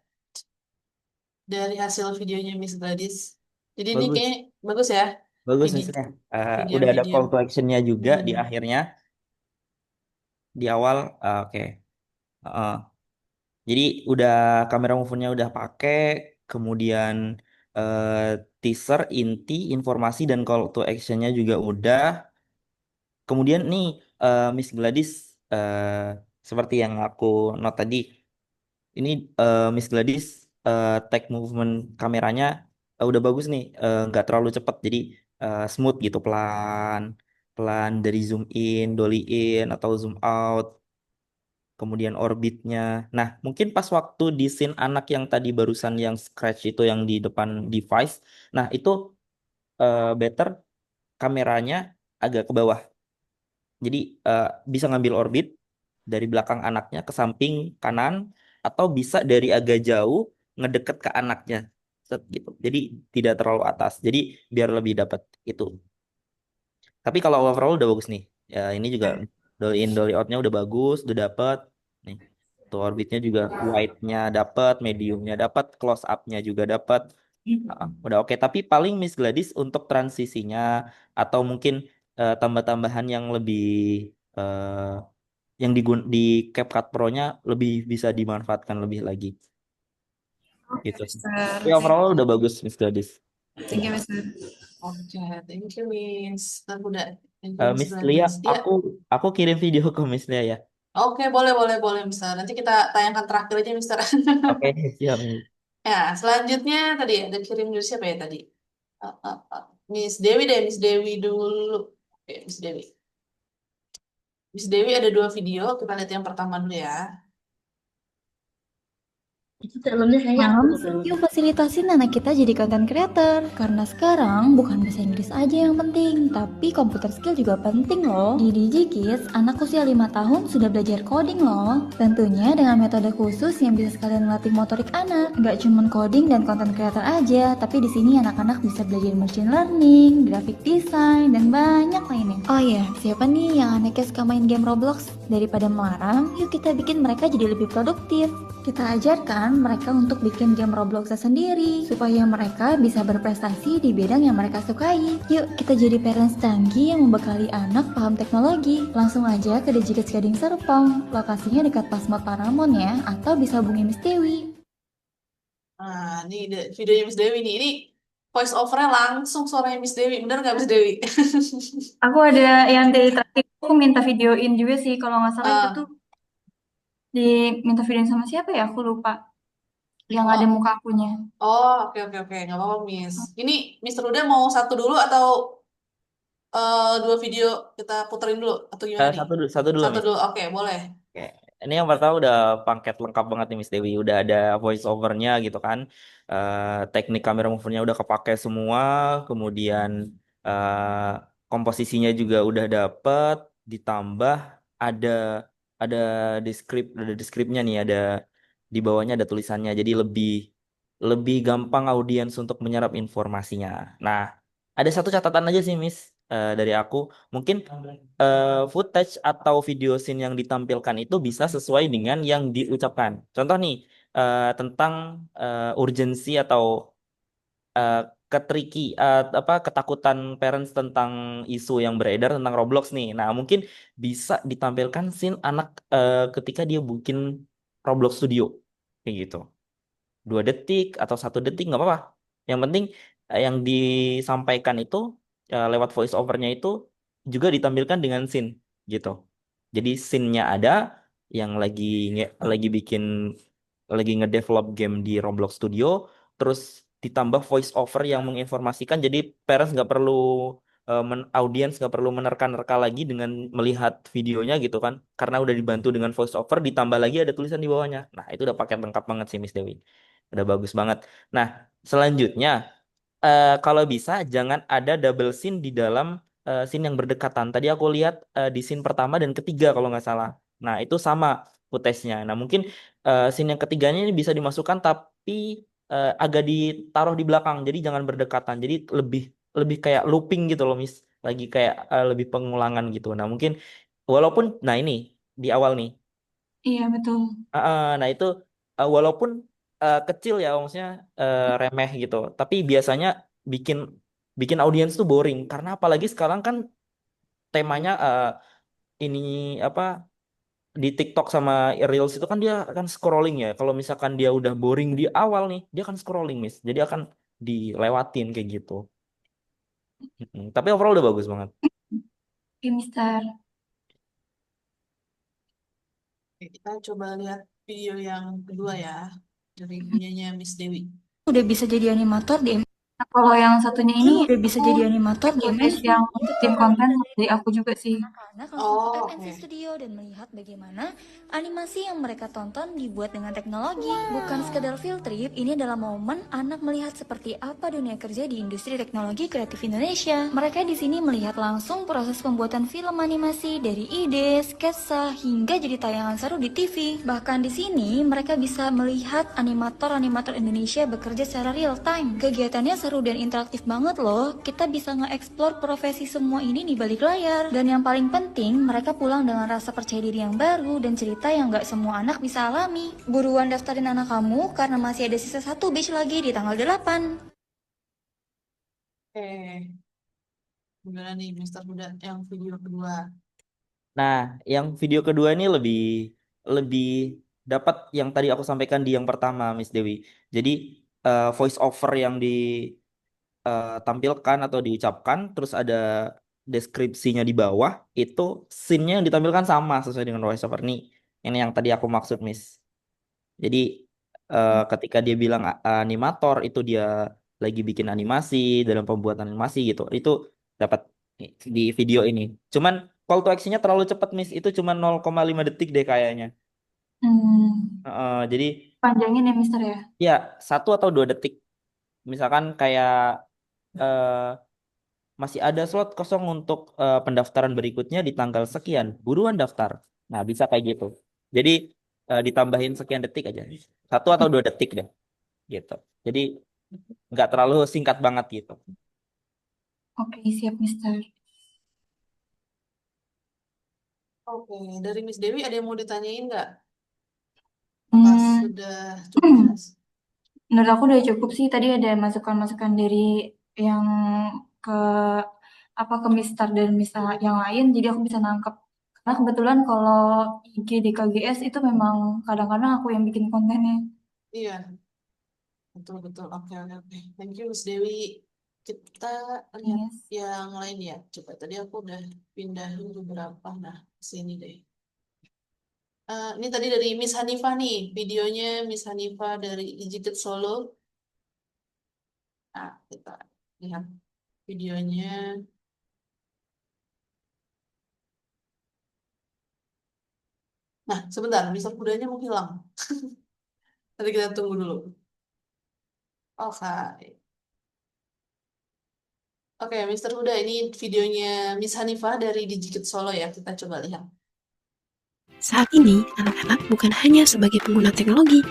Dari hasil videonya Miss Gladys. Jadi ini Bagus, kayak bagus ya. bagus Ini hasilnya. video Udah ada video. call to action-nya juga di akhirnya, di awal. Oke. Heeh. Jadi udah kamera move-nya udah pakai, kemudian eh, teaser, inti, informasi dan call to action-nya juga udah. Kemudian nih Miss Gladys, eh, seperti yang aku note tadi, ini Miss Gladys take movement kameranya udah bagus nih, nggak terlalu cepat, jadi smooth gitu, pelan, pelan dari zoom in, dolly in atau zoom out, kemudian orbitnya. Nah, mungkin pas waktu di scene anak yang tadi barusan yang scratch itu yang di depan device, nah itu better kameranya agak ke bawah. Jadi bisa ngambil orbit dari belakang anaknya ke samping kanan atau bisa dari agak jauh ngedeket ke anaknya set gitu. Jadi tidak terlalu atas. Jadi biar lebih dapat itu. Tapi kalau overall udah bagus nih. Ya ini juga dolly in dolly outnya udah bagus, udah dapet. Nih, tuh orbitnya juga wide-nya dapet, mediumnya dapet, close up-nya juga dapet. Udah oke. Tapi paling Miss Gladys untuk transisinya atau mungkin tambah-tambahan yang lebih eh, yang di CapCut Pro-nya lebih bisa dimanfaatkan lebih lagi Oke, gitu sih. Mister. Tapi overall udah bagus Miss Gladys. Thank you, Mister. Oke, thank you, Miss. Aku udah, thank you, Miss Miss Lia, Gladys. Ya, aku kirim video ke Miss Lia ya. oke, boleh, boleh, boleh, Mister. Nanti kita tayangkan terakhir aja, Mister. Oke, siap Miss. Ya, selanjutnya tadi ada kirim dari siapa ya tadi? Miss Dewi deh, Miss Dewi dulu. Oke, Miss Dewi. Miss Dewi ada 2 video, kita lihat yang pertama dulu ya. Itu talentnya kayaknya aku tuh talent. Yuk fasilitasin anak kita jadi content creator. Karena sekarang bukan bahasa Inggris aja yang penting, tapi komputer skill juga penting loh. Di DigiKids, anak usia 5 tahun sudah belajar coding loh. Tentunya dengan metode khusus yang bisa sekalian melatih motorik anak. Gak cuma coding dan content creator aja, tapi di sini anak-anak bisa belajar machine learning, graphic design, dan banyak lainnya. Oh iya, siapa nih yang anaknya suka main game Roblox? Daripada melarang, yuk kita bikin mereka jadi lebih produktif. Kita ajarkan mereka untuk bikin game Roblox sendiri, supaya mereka bisa berprestasi di bidang yang mereka sukai. Yuk, kita jadi parents canggih yang membekali anak paham teknologi. Langsung aja ke DigiKids Gading Serpong, lokasinya dekat Pasmod Paramount ya, atau bisa hubungi Miss Dewi. Nah, ini videonya Miss Dewi nih. Ini voice over-nya langsung suaranya Miss Dewi. Bener nggak Miss Dewi? Aku ada yang dari terakhir, aku minta videoin juga sih. Kalau nggak salah itu tuh diminta videoin sama siapa ya? Aku lupa. Yang ada muka akunya. Oh, oke, oke, oke. Nggak apa-apa, Miss. Ini Mister Uda mau satu dulu atau 2 video kita puterin dulu? Atau gimana nih? Satu dulu Satu Miss. dulu, oke, boleh. Oke. Ini yang pertama udah paket lengkap banget nih Miss Dewi. Udah ada voice overnya gitu kan. Teknik kamera movernya udah kepake semua. Kemudian eh, komposisinya juga udah dapet. Ditambah ada ada deskripnya nih. Ada di bawahnya ada tulisannya. Jadi lebih lebih gampang audiens untuk menyerap informasinya. Nah, ada satu catatan aja sih Miss dari aku. Mungkin footage atau video scene yang ditampilkan itu bisa sesuai dengan yang diucapkan. Contoh nih, tentang urgensi atau eh, ketriki apa ketakutan parents tentang isu yang beredar tentang Roblox nih. Nah, mungkin bisa ditampilkan scene anak ketika dia bikin Roblox Studio kayak gitu. 2 detik atau 1 detik nggak apa-apa. Yang penting yang disampaikan itu lewat voice overnya itu juga ditampilkan dengan scene gitu. Jadi scene-nya ada yang lagi bikin lagi ngedevelop game di Roblox Studio, terus ditambah voice over yang menginformasikan. Jadi parents nggak perlu audience nggak perlu menerka-nerka lagi dengan melihat videonya gitu kan, karena udah dibantu dengan voice over, ditambah lagi ada tulisan di bawahnya. Nah itu udah paket lengkap banget sih Miss Dewi. Udah bagus banget. Nah, selanjutnya kalau bisa jangan ada double scene di dalam scene yang berdekatan. Tadi aku lihat di scene pertama dan ketiga kalau nggak salah. Nah, itu sama footage-nya. Nah, mungkin scene yang ketiganya ini bisa dimasukkan tapi agak ditaruh di belakang. Jadi jangan berdekatan. Jadi lebih lebih kayak looping gitu loh, Miss. Lagi kayak lebih pengulangan gitu. Nah, mungkin walaupun nah ini di awal nih. Iya, betul. Nah itu walaupun kecil ya, maksudnya remeh gitu, tapi biasanya bikin bikin audiens tuh boring karena apalagi sekarang kan temanya ini apa di TikTok sama Reels itu kan dia akan scrolling ya. Kalau misalkan dia udah boring di awal nih, dia akan scrolling, Miss. Jadi akan dilewatin kayak gitu. Tapi overall udah bagus banget. Oke, Mister. Oke, kita coba lihat video yang kedua ya. Dari videonya Miss Dewi. Udah bisa jadi animator di Kalau yang satunya ini Udah bisa jadi animator buat men. yang tim konten dari aku juga sih. Anak langsung ke Oh, MNC oke. Studio dan melihat bagaimana animasi yang mereka tonton dibuat dengan teknologi. Bukan sekedar field trip, ini adalah momen anak melihat seperti apa dunia kerja di industri teknologi kreatif Indonesia. Mereka di sini melihat langsung proses pembuatan film animasi dari ide, sketsa, hingga jadi tayangan seru di TV. Bahkan di sini mereka bisa melihat animator-animator Indonesia bekerja secara real time. Kegiatannya seru dan interaktif banget loh. Kita bisa nge-explore profesi semua ini di balik layar. Dan yang paling penting, mereka pulang dengan rasa percaya diri yang baru dan cerita yang gak semua anak bisa alami. Buruan daftarin anak kamu karena masih ada sisa 1 batch lagi di tanggal 8. Oke. Gimana nih, Mister Huda, yang video kedua? Nah, yang video kedua ini lebih lebih dapat yang tadi aku sampaikan di yang pertama, Miss Dewi. Jadi voice over yang ditampilkan atau diucapkan, terus ada deskripsinya di bawah, itu scene-nya yang ditampilkan sama sesuai dengan voice over nih. Ini yang tadi aku maksud, Miss. Jadi ketika dia bilang animator itu dia lagi bikin animasi dalam pembuatan animasi gitu. Itu dapat di video ini. Cuman call to action-nya terlalu cepat, Miss. Itu cuma 0,5 detik deh kayaknya. Jadi Panjangin ya Mister ya. ya 1 atau 2 detik. Misalkan kayak eh, masih ada slot kosong untuk pendaftaran berikutnya di tanggal sekian. Buruan daftar. Nah, bisa kayak gitu. Jadi ditambahin sekian detik aja. 1 atau 2 detik deh. Gitu. Jadi nggak terlalu singkat banget gitu. Oke, siap Mister. Oke, dari Miss Dewi ada yang mau ditanyain nggak? Pas Hmm, sudah cukup jelas. menurut aku udah cukup sih. Tadi ada masukan-masukan dari yang ke apa ke Mister dan Mister yang lain, jadi aku bisa nangkep. Karena kebetulan kalau IG di KGS itu memang kadang-kadang aku yang bikin kontennya. Iya, betul-betul. Oke, oke, oke. Thank you, Miss Dewi. Kita lihat Yes. yang lain ya. Coba tadi aku udah pindahin beberapa. Nah, sini deh. Ini tadi dari Miss Hanifah nih, videonya Miss Hanifah dari Digital Solo. Nah, kita lihat videonya. Nah, sebentar, Mister Kudanya mau hilang. Nanti kita tunggu dulu. Oke. Oke, Mister Huda, ini videonya Miss Hanifah dari Digikit Solo ya. Kita coba lihat. Saat ini, anak-anak bukan hanya sebagai pengguna teknologi,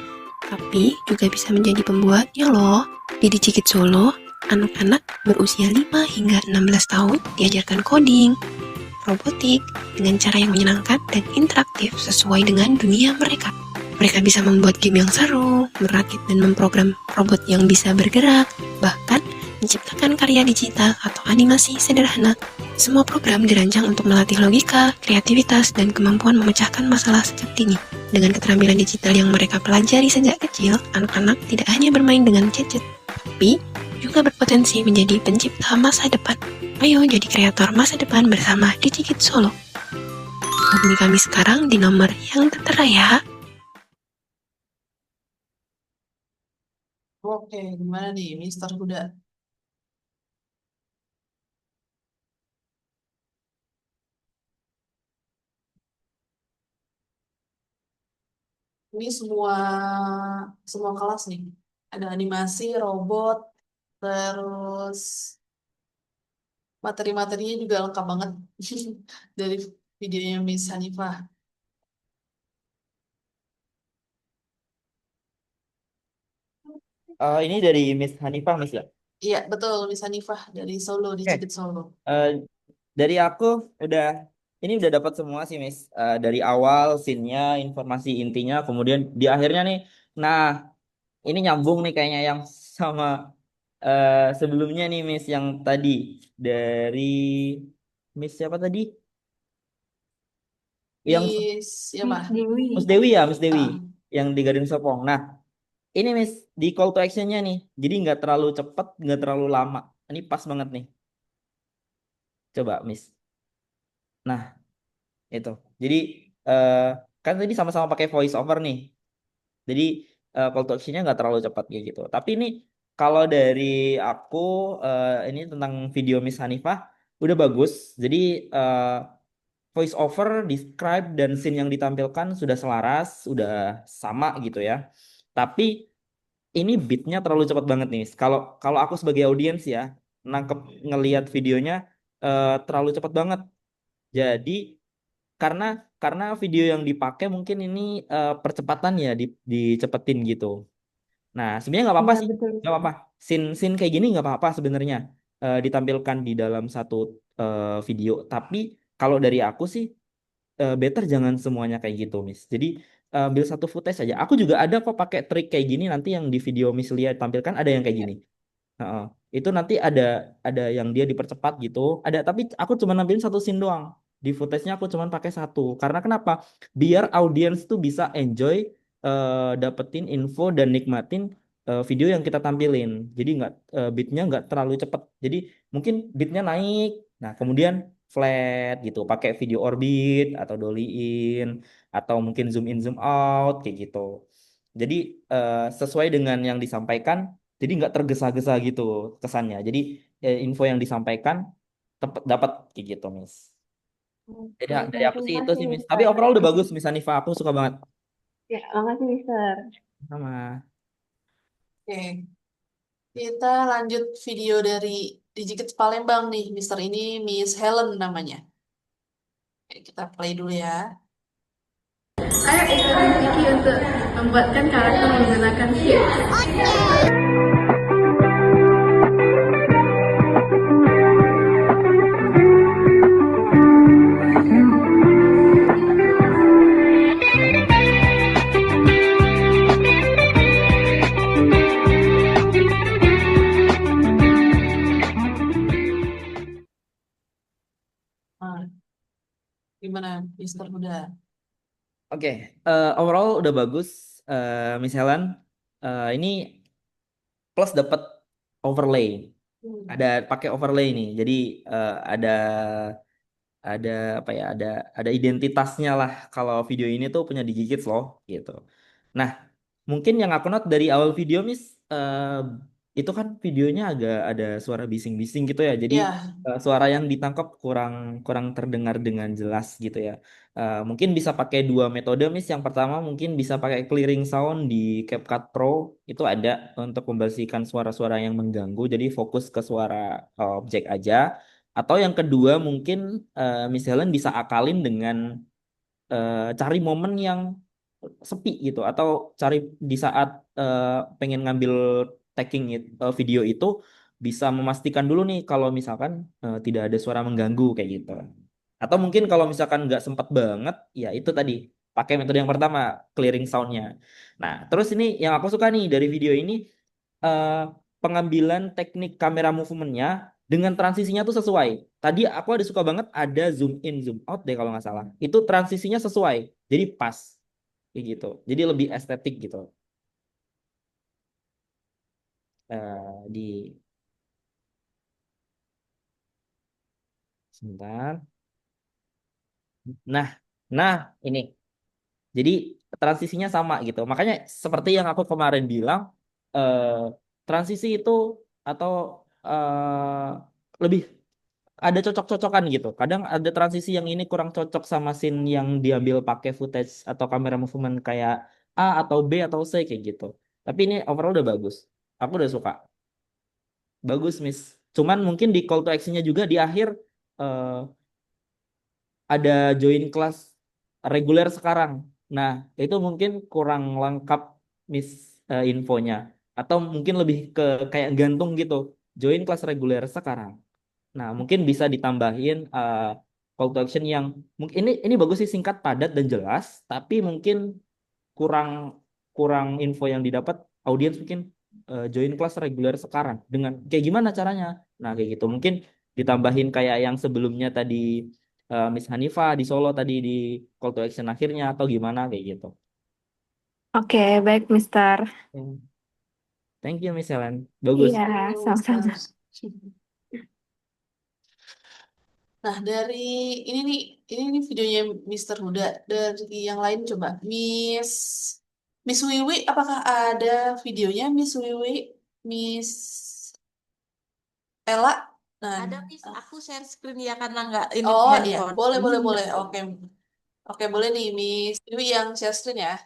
tapi juga bisa menjadi pembuatnya loh. Di Digikit Solo, anak-anak berusia 5 hingga 16 tahun diajarkan coding, robotik, dengan cara yang menyenangkan dan interaktif sesuai dengan dunia mereka. Mereka bisa membuat game yang seru, merakit dan memprogram robot yang bisa bergerak, bahkan menciptakan karya digital atau animasi sederhana. Semua program dirancang untuk melatih logika, kreativitas, dan kemampuan memecahkan masalah sejak dini. Dengan keterampilan digital yang mereka pelajari sejak kecil, anak-anak tidak hanya bermain dengan gadget, tapi juga berpotensi menjadi pencipta masa depan. Ayo jadi kreator masa depan bersama Digikit Solo. Hubungi kami sekarang di nomor yang tertera ya. Oke, gimana nih, Mister Huda? Ini semua semua kelas nih. Ada animasi, robot, terus materi-materinya juga lengkap banget dari videonya Miss Hanifah. Ini dari Miss Hanifah, Miss ya. Iya, betul, Miss Hanifah dari Solo, Oke. Digikit Solo. Eh, dari aku udah ini udah dapat semua sih, Miss. Dari awal scene-nya, informasi intinya, kemudian di akhirnya nih. Nah, ini nyambung nih kayaknya yang sama sebelumnya nih, Miss, yang tadi dari Miss siapa tadi? Yang Miss, ya Miss Pak. Dewi. Miss Dewi ya, Miss Dewi, Ah, yang di Gading Serpong. Nah, ini Miss di call to action-nya nih, jadi nggak terlalu cepat, nggak terlalu lama. Ini pas banget nih. Coba, Miss. Nah, itu. Jadi eh, kan tadi sama-sama pakai voice over nih. Jadi call to action-nya nggak terlalu cepat kayak gitu. Tapi ini Kalau dari aku ini tentang video Miss Hanifah udah bagus. Jadi voice over, describe dan scene yang ditampilkan sudah selaras, sudah sama gitu ya. Tapi ini beatnya terlalu cepat banget nih. Kalau kalau aku sebagai audiens ya, nangkep ngelihat videonya terlalu cepat banget. Jadi karena karena video yang dipakai mungkin ini percepatan ya dicepetin gitu. Nah, sebenarnya nggak apa-apa Iya, sih, betul. nggak apa-apa. Scene kayak gini nggak apa-apa sebenarnya ditampilkan di dalam satu video. Tapi kalau dari aku sih better jangan semuanya kayak gitu, Miss. Jadi ambil satu footage aja. Aku juga ada kok pakai trik kayak gini nanti yang di video Miss Lia tampilkan ada yang kayak gini. Heeh. Itu nanti ada yang dia dipercepat gitu. Ada tapi aku cuma nampilin satu scene doang. Di footage-nya aku cuma pakai satu. Karena kenapa? Biar audiens tuh bisa enjoy dapetin info dan nikmatin video yang kita tampilin. Jadi nggak beatnya nggak terlalu cepet. Jadi mungkin beatnya naik. Nah kemudian flat gitu. Pakai video orbit atau dolly in atau mungkin zoom in zoom out kayak gitu. Jadi sesuai dengan yang disampaikan jadi nggak tergesa-gesa gitu kesannya. Jadi info yang disampaikan dapat kayak gitu, Miss. Jadi Oke, dari aku sih itu makasih, sih, Miss. Tapi Mister. overall udah bagus, Miss Hanifa. Aku suka banget. Ya, makasih, Mister. Sama. Oke, kita lanjut video dari Digikit Palembang nih, Mister ini Miss Helen namanya. Oke, kita play dulu ya. Ayo ikutin Vicky untuk membuatkan karakter menggunakan shift. Nah, gimana, Mister Huda? Oke, overall udah bagus, Miss Helen. Ini plus dapat overlay. Ada pakai overlay nih. Jadi ada apa ya? Ada identitasnya lah. Kalau video ini tuh punya Digigit loh, gitu. Nah, mungkin yang aku note dari awal video, Miss, itu kan videonya agak ada suara bising-bising gitu ya. Jadi Ya, suara yang ditangkap kurang kurang terdengar dengan jelas gitu ya. Mungkin bisa pakai dua metode, Miss. Yang pertama mungkin bisa pakai clearing sound di CapCut Pro. Itu ada untuk membersihkan suara-suara yang mengganggu. Jadi fokus ke suara objek aja. Atau yang kedua mungkin Miss Helen bisa akalin dengan cari momen yang sepi gitu atau cari di saat pengen ngambil video itu bisa memastikan dulu nih kalau misalkan tidak ada suara mengganggu kayak gitu. Atau mungkin kalau misalkan nggak sempat banget ya itu tadi pakai metode yang pertama clearing soundnya. Nah terus ini yang aku suka nih dari video ini eh, pengambilan teknik kamera movementnya dengan transisinya tuh sesuai. Tadi aku ada suka banget ada zoom in zoom out deh kalau nggak salah. Itu transisinya sesuai. Jadi pas kayak gitu. Jadi lebih estetik gitu. Di sebentar. Nah, nah ini. Jadi transisinya sama gitu. Makanya seperti yang aku kemarin bilang, eh, transisi itu atau lebih ada cocok-cocokan gitu. Kadang ada transisi yang ini kurang cocok sama scene yang diambil pakai footage atau kamera movement kayak A atau B atau C kayak gitu. Tapi ini overall udah bagus. Aku udah suka. Bagus, Miss. Cuman mungkin di call to action-nya juga di akhir eh, ada join kelas reguler sekarang. Nah, itu mungkin kurang lengkap, Miss, infonya. Atau mungkin lebih ke kayak gantung gitu. Join kelas reguler sekarang. Nah, mungkin bisa ditambahin call to action yang mungkin ini bagus sih singkat, padat dan jelas, tapi mungkin kurang kurang info yang didapat audiens mungkin join kelas reguler sekarang dengan kayak gimana caranya. Nah, kayak gitu. Mungkin ditambahin kayak yang sebelumnya tadi Miss Hanifa di Solo tadi di call to action akhirnya atau gimana kayak gitu. Oke, baik, Mister. Hmm. Thank you Miss Helen. Bagus. Iya, tuh, sama-sama. Nah, dari ini nih videonya Mister Huda. Dari yang lain coba. Miss Wiwi, apakah ada videonya Miss Wiwi? Miss Ella. Nah, Ada Miss, aku share screen ya karena nggak ini oh iya, handphone. boleh. Oke, oke boleh nih Miss Dewi yang share screen ya.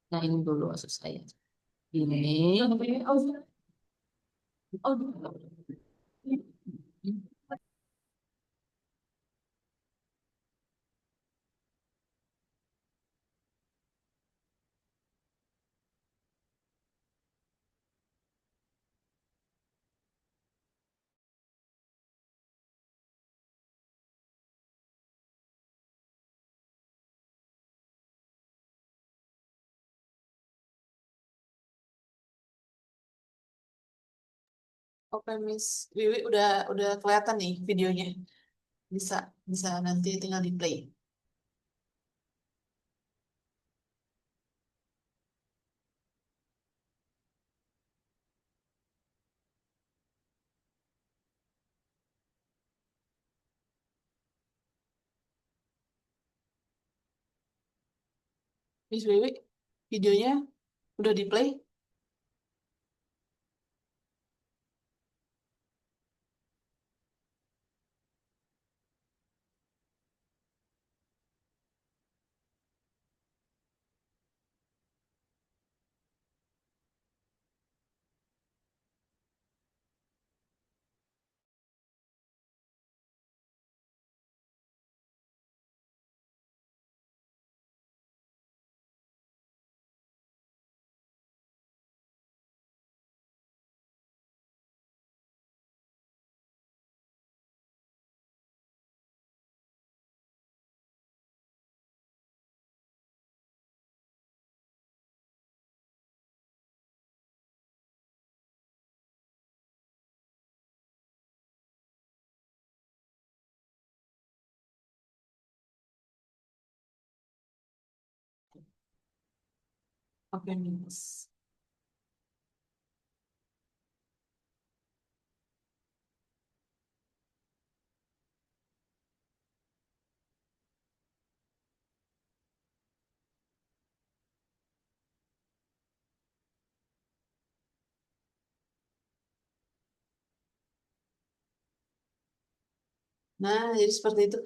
Lain dulu maksud saya. Ini. Oh, Oke Miss Wiwi udah kelihatan nih videonya. Bisa bisa nanti tinggal di play. Miss Wiwi, videonya udah di play? Oke Miss. Nah, jadi seperti itu.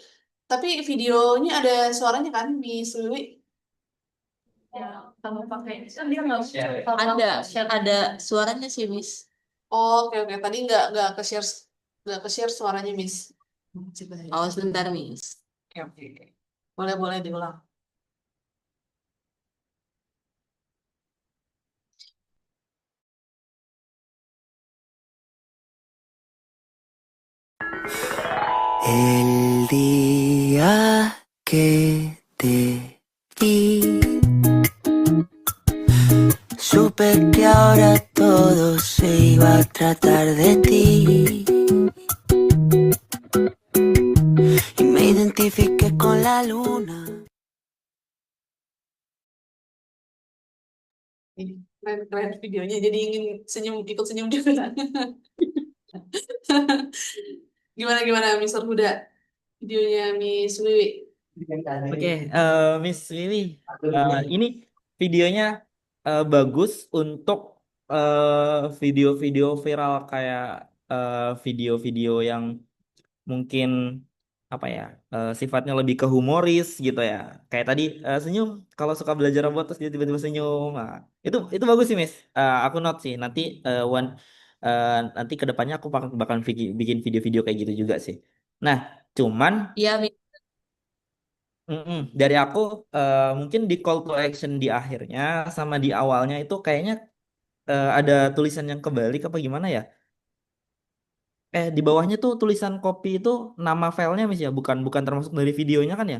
Tapi videonya ada suaranya kan Miss Wiwi? ya, kalau pakai kan dia nggak ada suaranya sih Miss. Oh, oke. Tadi nggak ke share suaranya Miss. Coba ya. Oh sebentar Miss. Oke. Boleh diulang. El día que te vi, supe que ahora todo se iba a tratar de ti. Y me identifiqué con la luna. Keren videonya, jadi ingin ikut senyum juga. Gimana Mister Huda? Videonya Miss Wiwi. Oke, Miss Wiwi, ini videonya bagus untuk video-video viral kayak video-video yang mungkin apa ya sifatnya lebih ke humoris gitu ya. Kayak tadi senyum kalau suka belajar robot terus dia tiba-tiba senyum. Nah, itu bagus sih, Miss. Aku note sih nanti nanti ke depannya aku bakal bikin video-video kayak gitu juga sih. Nah, cuman Iya Miss. dari aku mungkin di call to action di akhirnya sama di awalnya itu kayaknya ada tulisan yang kebalik apa gimana ya? Di bawahnya tuh tulisan copy itu nama filenya Miss ya, bukan bukan termasuk dari videonya kan ya?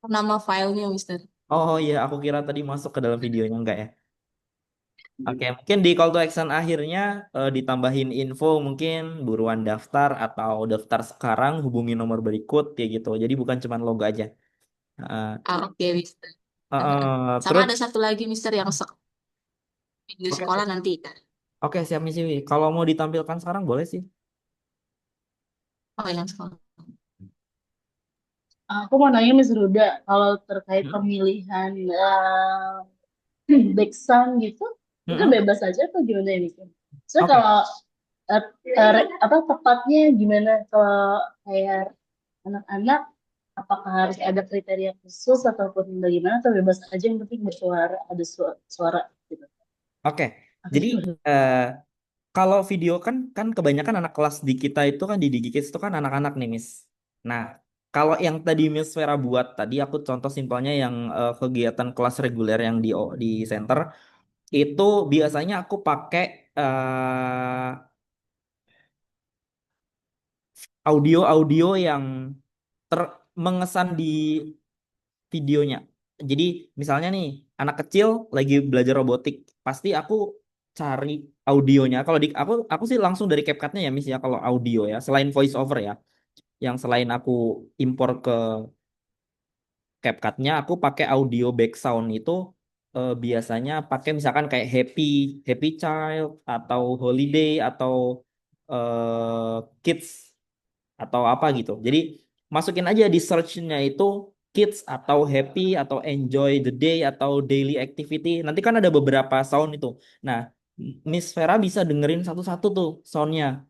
Nama filenya Mister. Oh iya, aku kira tadi masuk ke dalam videonya enggak ya? Oke, mungkin di call to action akhirnya ditambahin info mungkin buruan daftar atau daftar sekarang hubungi nomor berikut ya gitu. Jadi bukan cuma logo aja. Heeh. Oke, Mister. Sama Terus ada satu lagi, Mister, yang di oke sekolah siap. nanti kan. Oke, siap Miss Iwi. Kalau mau ditampilkan sekarang boleh sih. Oh, yang sekolah. Aku mau nanya Miss Ruda, kalau terkait Hmm? pemilihan background gitu, itu Mm-mm. bebas aja atau gimana ya Miss? So Oke. kalau apa tepatnya gimana kalau kayak anak-anak, apakah harus ada kriteria khusus ataupun bagaimana atau bebas aja yang penting bersuara, ada suara gitu. Oke. Aku Jadi juga. eh, kalau video kan kebanyakan anak kelas di kita itu kan di Digikits itu kan anak-anak nih, Miss. Nah, kalau yang tadi Miss Vera buat tadi aku contoh simpelnya yang kegiatan kelas reguler yang di center itu biasanya aku pakai audio-audio yang ter mengesan di videonya. Jadi misalnya nih anak kecil lagi belajar robotik, pasti aku cari audionya. Kalau di aku sih langsung dari CapCut-nya ya Miss ya kalau audio ya, selain voice over ya. Yang selain aku impor ke CapCut-nya, aku pakai audio background itu biasanya pakai misalkan kayak happy, happy child atau holiday atau kids atau apa gitu. Jadi masukin aja di search-nya itu kids atau happy atau enjoy the day atau daily activity. Nanti kan ada beberapa sound itu. Nah, Miss Vera bisa dengerin satu-satu tuh soundnya.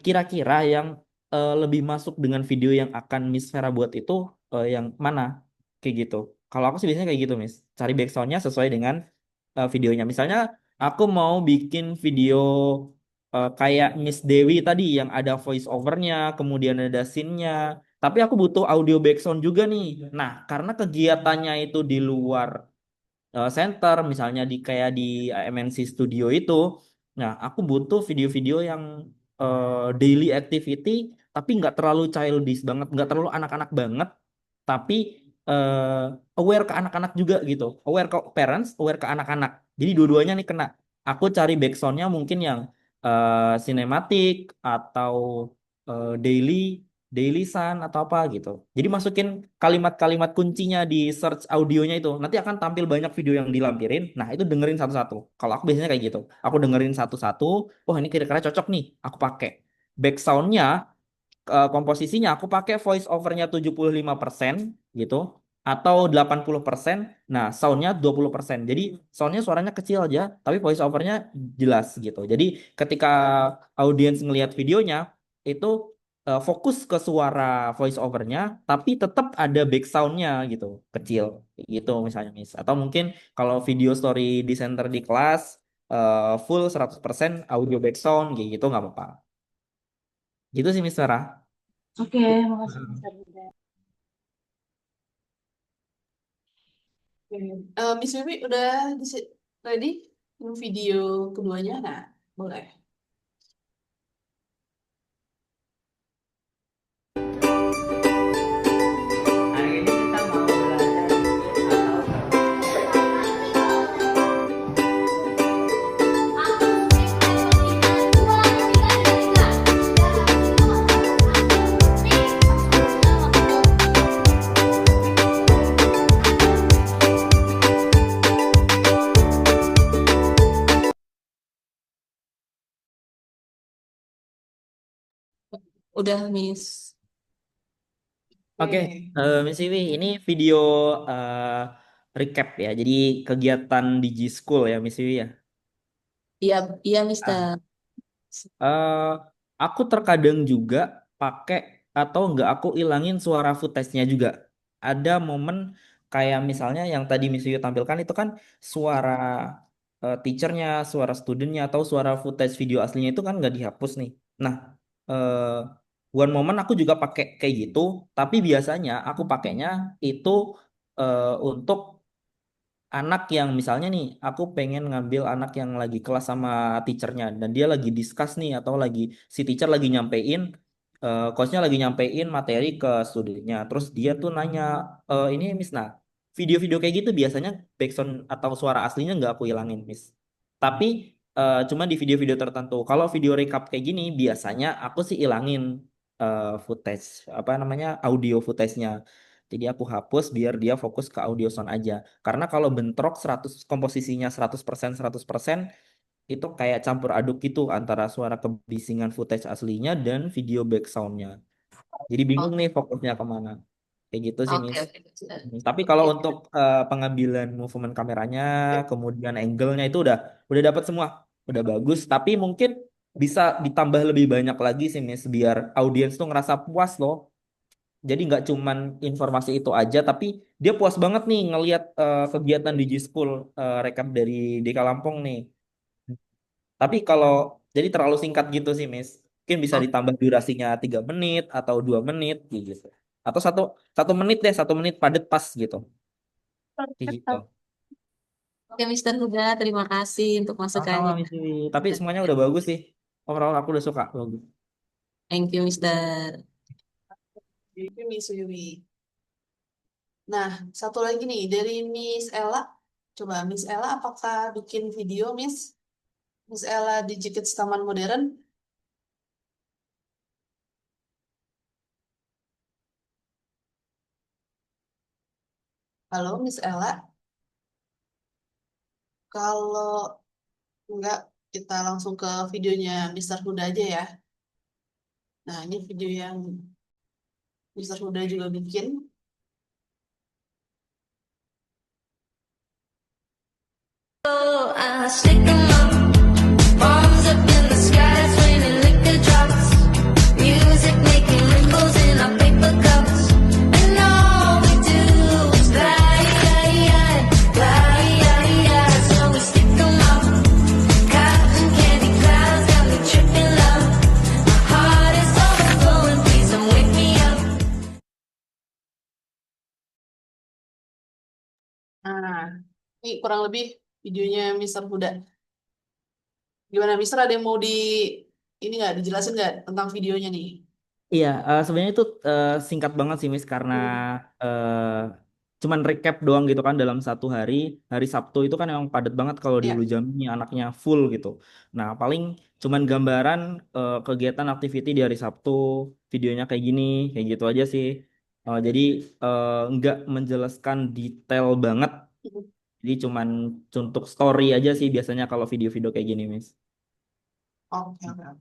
Kira-kira yang lebih masuk dengan video yang akan Miss Vera buat itu yang mana? Kayak gitu. Kalau aku sih biasanya kayak gitu, Miss. Cari back soundnya sesuai dengan videonya. Misalnya aku mau bikin video kayak Miss Dewi tadi yang ada voice overnya, kemudian ada scene-nya. Tapi aku butuh audio background juga nih. Nah, karena kegiatannya itu di luar center, misalnya di kayak di MNC Studio itu, nah aku butuh video-video yang daily activity, tapi nggak terlalu childish banget, nggak terlalu anak-anak banget, tapi aware ke anak-anak juga gitu, aware ke parents, aware ke anak-anak. Jadi dua-duanya nih kena. Aku cari backsoundnya mungkin yang sinematik atau daily Daily Sun atau apa gitu. Jadi masukin kalimat-kalimat kuncinya di search audionya itu. Nanti akan tampil banyak video yang dilampirin. Nah, itu dengerin satu-satu. Kalau aku biasanya kayak gitu. Aku dengerin satu-satu. Oh, ini kira-kira cocok nih. Aku pakai. Back soundnya, komposisinya aku pakai voice overnya 75% gitu. Atau 80%. Nah, soundnya 20%. Jadi soundnya suaranya kecil aja. Tapi voice overnya jelas gitu. Jadi ketika audiens ngelihat videonya, itu fokus ke suara voice overnya, tapi tetap ada back soundnya gitu, kecil gitu misalnya Miss. Atau mungkin kalau video story di center di kelas full 100% audio back sound kayak gitu nggak apa-apa. Gitu sih Miss Sarah. Oke, makasih Miss Ruda. Miss Wiwi udah ready video keduanya? Nah, boleh. Hari ini kita mau belajar Udah, Miss. Oke, Miss Iwi, ini video eh, recap ya. Jadi kegiatan di G-School ya, Miss Iwi ya. Iya, iya, Ah, Mister. eh, aku terkadang juga pakai atau enggak aku ilangin suara footage-nya juga. Ada momen kayak misalnya yang tadi Miss Yu tampilkan itu kan suara teachernya, suara studentnya atau suara footage video aslinya itu kan nggak dihapus nih. Nah, one moment aku juga pakai kayak gitu, tapi biasanya aku pakainya itu untuk anak yang misalnya nih aku pengen ngambil anak yang lagi kelas sama teachernya dan dia lagi discuss nih atau lagi si teacher lagi nyampein coachnya lagi nyampein materi ke studentnya terus dia tuh nanya ini Miss nah video-video kayak gitu biasanya backsound atau suara aslinya nggak aku hilangin, Miss. Tapi cuma di video-video tertentu. Kalau video recap kayak gini biasanya aku sih ilangin footage apa namanya audio footage-nya. Jadi aku hapus biar dia fokus ke audio sound aja. Karena kalau bentrok 100 komposisinya 100% itu kayak campur aduk gitu antara suara kebisingan footage aslinya dan video backsound-nya. Jadi bingung nih fokusnya kemana. Kayak gitu sih, Oke, Miss. oke. Sudah. Tapi kalau untuk pengambilan movement kameranya, kemudian angle-nya itu udah dapat semua, udah bagus. Tapi mungkin bisa ditambah lebih banyak lagi sih, Miss, biar audiens tuh ngerasa puas loh. Jadi nggak cuman informasi itu aja, tapi dia puas banget nih ngelihat kegiatan School rekap dari Deka Lampung nih. Tapi kalau jadi terlalu singkat gitu sih, Miss. Mungkin bisa Oh, ditambah durasinya 3 menit atau 2 menit gitu. Atau satu menit deh, 1 menit padet pas gitu. Kayak gitu. oke, Mister Huda, terima kasih untuk Sama-sama, masukannya. Miss Wiwi. Tapi semuanya udah bagus sih. Overall aku udah suka. Bagus. Thank you, Mister. Itu Miss Wiwi. Nah, satu lagi nih dari Miss Ella. Coba Miss Ella apakah bikin video Miss? Miss Ella di Jikit Taman Modern? Halo Miss Ella. Kalau enggak, kita langsung ke videonya Mister Huda aja ya. Nah, ini video yang Mister Huda juga bikin. I stick 'em up, bombs up in the sky, raining liquor drops, music making ripples in our paper cups, and all we do is fly, so we stick 'em up, cotton candy clouds got me tripping love, my heart is overflowing, please don't wake me up. Nah, ini kurang lebih videonya Mister Huda. Gimana Mister, ada yang mau ini nggak dijelasin nggak tentang videonya nih? Iya, sebenarnya itu singkat banget sih, Miss, karena eh, cuman recap doang gitu kan dalam satu hari. Hari Sabtu itu kan emang padat banget kalau di Ya. Ulu Jamnya anaknya full gitu. Nah, paling cuman gambaran kegiatan activity di hari Sabtu, videonya kayak gitu aja sih. Jadi nggak menjelaskan detail banget. Jadi cuman untuk story aja sih biasanya kalau video-video kayak gini, Miss. Oke, oke.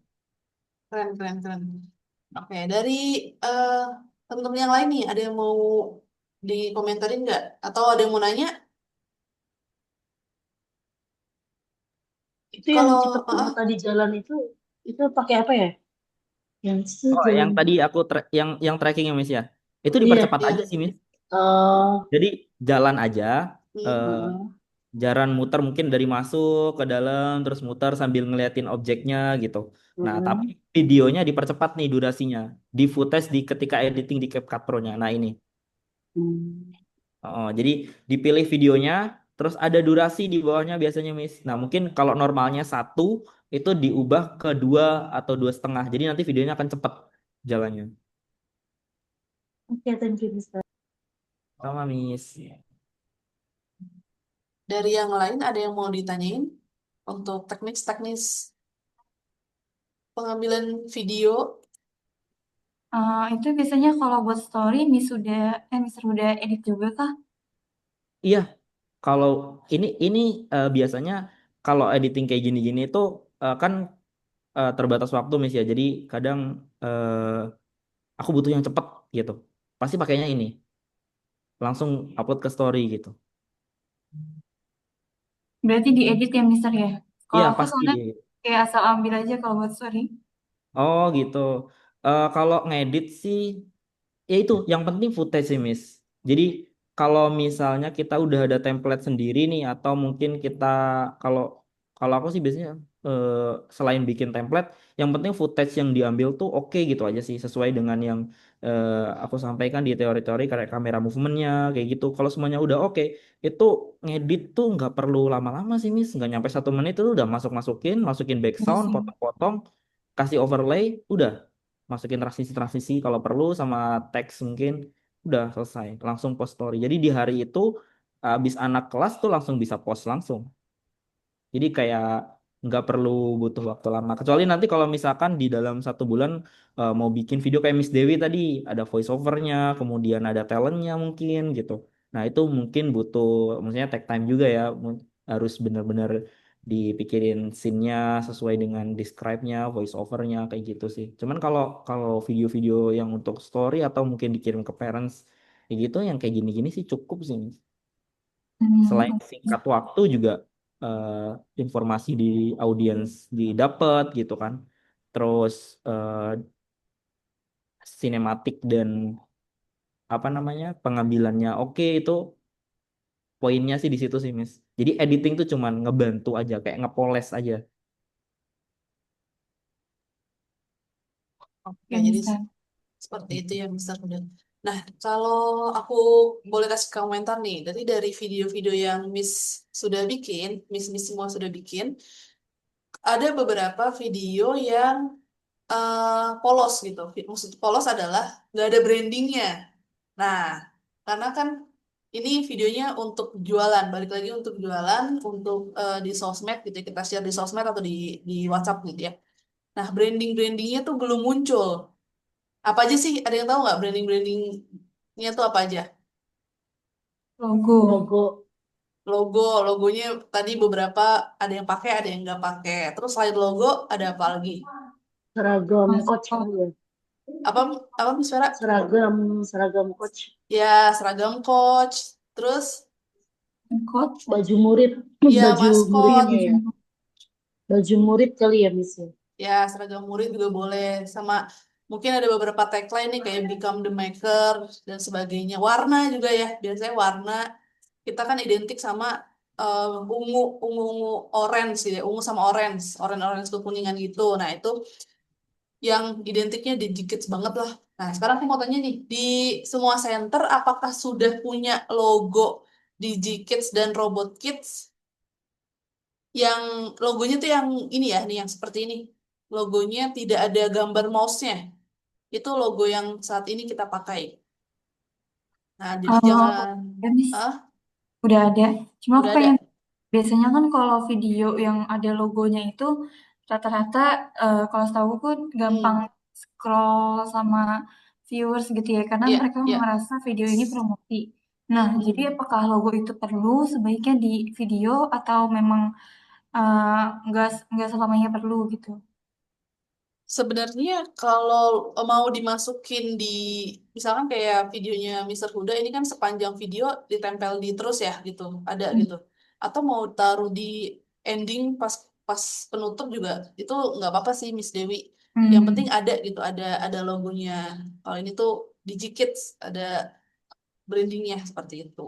Keren, keren, keren. Oke, dari eh, teman-teman yang lain nih, ada yang mau dikomentarin nggak? Atau ada yang mau nanya? Itu yang Kalau cepet banget tadi jalan itu pakai apa ya? Yang Oh, jalan yang tadi aku yang tracking ya, Miss ya. Itu iya. dipercepat aja sih, Miss. Oh, Jadi jalan aja, eh, hmm, jalan muter mungkin dari masuk ke dalam, terus muter sambil ngeliatin objeknya gitu. Nah, tapi videonya dipercepat nih durasinya. Di footage ketika editing di CapCut Pro-nya. Nah, ini. Oh, jadi dipilih videonya, terus ada durasi di bawahnya biasanya, Miss. Nah, mungkin kalau normalnya 1, itu diubah ke 2 atau 2,5. Jadi nanti videonya akan cepat jalannya. Oke, thank you, Mister. Sama, Miss. dari yang lain ada yang mau ditanyain untuk teknis-teknis pengambilan video? Itu biasanya kalau buat story, Mister udah edit juga kah? Iya, kalau ini biasanya kalau editing kayak gini-gini itu kan terbatas waktu, Miss ya. Jadi kadang aku butuh yang cepet gitu. Pasti pakainya ini. Langsung upload ke story gitu. Berarti diedit ya Mister ya? Kalau Iya, aku pasti. soalnya kayak asal ambil aja kalau buat story. Oh, gitu. Kalau ngedit sih ya itu yang penting footage sih, Miss. Jadi kalau misalnya kita udah ada template sendiri nih atau mungkin kita kalau kalau aku sih biasanya eh, selain bikin template yang penting footage yang diambil tuh oke gitu aja sih sesuai dengan yang eh, aku sampaikan di teori-teori kayak kamera movementnya kayak gitu. Kalau semuanya udah oke itu ngedit tuh nggak perlu lama-lama sih, Miss, nggak nyampe 1 menit itu udah masukin Iya background, sih. potong-potong, kasih overlay, udah masukin transisi-transisi kalau perlu sama teks mungkin udah selesai, langsung post story. Jadi di hari itu habis anak kelas tuh langsung bisa post langsung. Jadi kayak nggak perlu butuh waktu lama. Kecuali nanti kalau misalkan di dalam 1 bulan mau bikin video kayak Miss Dewi tadi, ada voice overnya, kemudian ada talentnya mungkin gitu. Nah itu mungkin butuh, maksudnya take time juga ya. Harus benar-benar dipikirin scene-nya sesuai dengan describe-nya, voice overnya kayak gitu sih. Cuman kalau kalau video-video yang untuk story atau mungkin dikirim ke parents, kayak gitu yang kayak gini-gini sih cukup sih. Selain Hmm, singkat waktu juga eh, informasi di audiens didapat gitu kan. Terus sinematik dan apa namanya pengambilannya oke itu poinnya sih di situ sih Miss. Jadi editing tuh cuman ngebantu aja kayak ngepoles aja. Oke, ya jadi Mister. seperti itu ya Mister Huda. Nah, kalau aku boleh kasih komentar nih, dari video-video yang Miss sudah bikin, Miss semua sudah bikin, ada beberapa video yang polos gitu. Maksud polos adalah nggak ada brandingnya. Nah, karena kan ini videonya untuk jualan, balik lagi untuk jualan, untuk di sosmed gitu, ya, kita share di sosmed atau di WhatsApp gitu ya. Nah, brandingnya tuh belum muncul. Apa aja sih? Ada yang tahu nggak brandingnya tuh apa aja? Logo. Logo, Logonya tadi beberapa ada yang pakai, ada yang nggak pakai. Terus selain logo ada apa lagi? seragam coach Maskot. kali ya. Apa apa Miss Vera? Seragam coach, Ya, seragam coach. Terus Maskot. baju murid, ya baju maskot. muridnya ya. Baju murid kali ya, Miss ya. Ya, seragam murid juga boleh. Sama mungkin ada beberapa tagline nih kayak Become the Maker dan sebagainya. Warna juga ya. Biasanya warna kita kan identik sama ungu orange gitu ya. Ungu sama orange kekuningan gitu. Nah, itu yang identiknya di Kids banget lah. Nah, sekarang aku mau tanya nih, di semua center apakah sudah punya logo di Kids dan Robot Kids yang logonya tuh yang ini ya, nih yang seperti ini. Logonya tidak ada gambar mouse-nya. Itu logo yang saat ini kita pakai. Nah, jadi jangan Ya, Miss. ah Udah ada. Cuma aku udah ada. pengen, biasanya kan kalau video yang ada logonya itu rata-rata kalau setahu aku gampang Hmm, scroll sama viewers gitu ya, karena iya, mereka iya. merasa video ini promosi. Nah, jadi Hmm. apakah logo itu perlu sebaiknya di video atau memang eh, nggak selamanya perlu gitu? Sebenarnya kalau mau dimasukin di misalkan kayak videonya Mister Huda ini kan sepanjang video ditempel di terus ya gitu, ada Hmm. gitu. Atau mau taruh di ending pas pas penutup juga itu nggak apa-apa sih Miss Dewi. Yang penting Hmm. ada gitu, ada logonya. Kalau ini tuh Kids ada brandingnya seperti itu.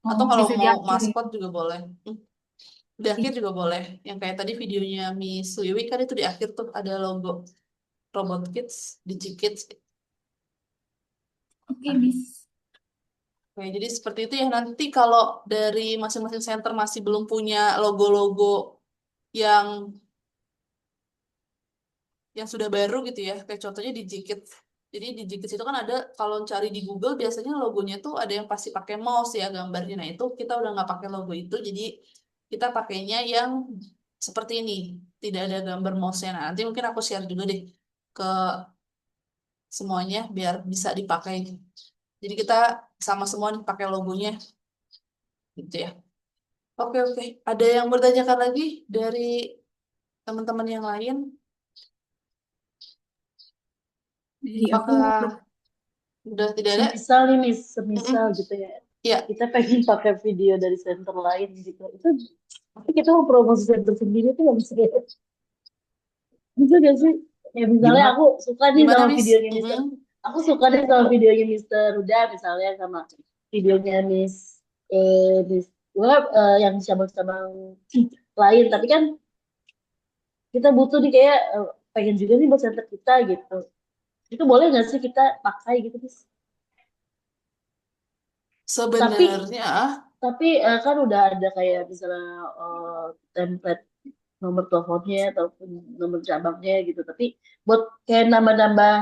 Oh, Atau kalau bisa di mau akhir ya. maskot juga boleh. Di akhir juga boleh. Yang kayak tadi videonya Miss Wiwi kan itu di akhir tuh ada logo Robot Kids, Kids. Oke, Miss. Oke, jadi seperti itu ya. Nanti kalau dari masing-masing center masih belum punya logo-logo yang sudah baru gitu ya. Kayak contohnya di Kids. Jadi di Kids itu kan ada kalau cari di Google biasanya logonya tuh ada yang pasti pakai mouse ya gambarnya. Nah itu kita udah nggak pakai logo itu. Jadi kita pakainya yang seperti ini. Tidak ada gambar mouse-nya. Nah, nanti mungkin aku share juga deh ke semuanya biar bisa dipakai. Jadi kita sama semua nih pakai logonya gitu ya. Oke, oke. Ada yang bertanyakan lagi dari teman-teman yang lain? Dari aku Apakah udah tidak ada? Semisal nih, Miss, Mm-mm. semisal gitu ya. Ya, Kita pengen pakai video dari center lain gitu. Itu tapi kita mau promosi center sendiri tuh nggak bisa ya. Bisa gak sih? Ya misalnya Gimana? aku suka nih gimana, sama Miss? videonya Mister. Mm-mm. Aku suka nih sama videonya Mister Huda misalnya sama videonya Miss Web yang cabang-cabang lain. Tapi kan kita butuh nih kayak pengen juga nih buat center kita gitu. Itu boleh nggak sih kita pakai gitu, Miss? Tapi Sebenarnya, kan udah ada kayak misalnya template nomor teleponnya ataupun nomor cabangnya gitu. Tapi buat kayak nambah-nambah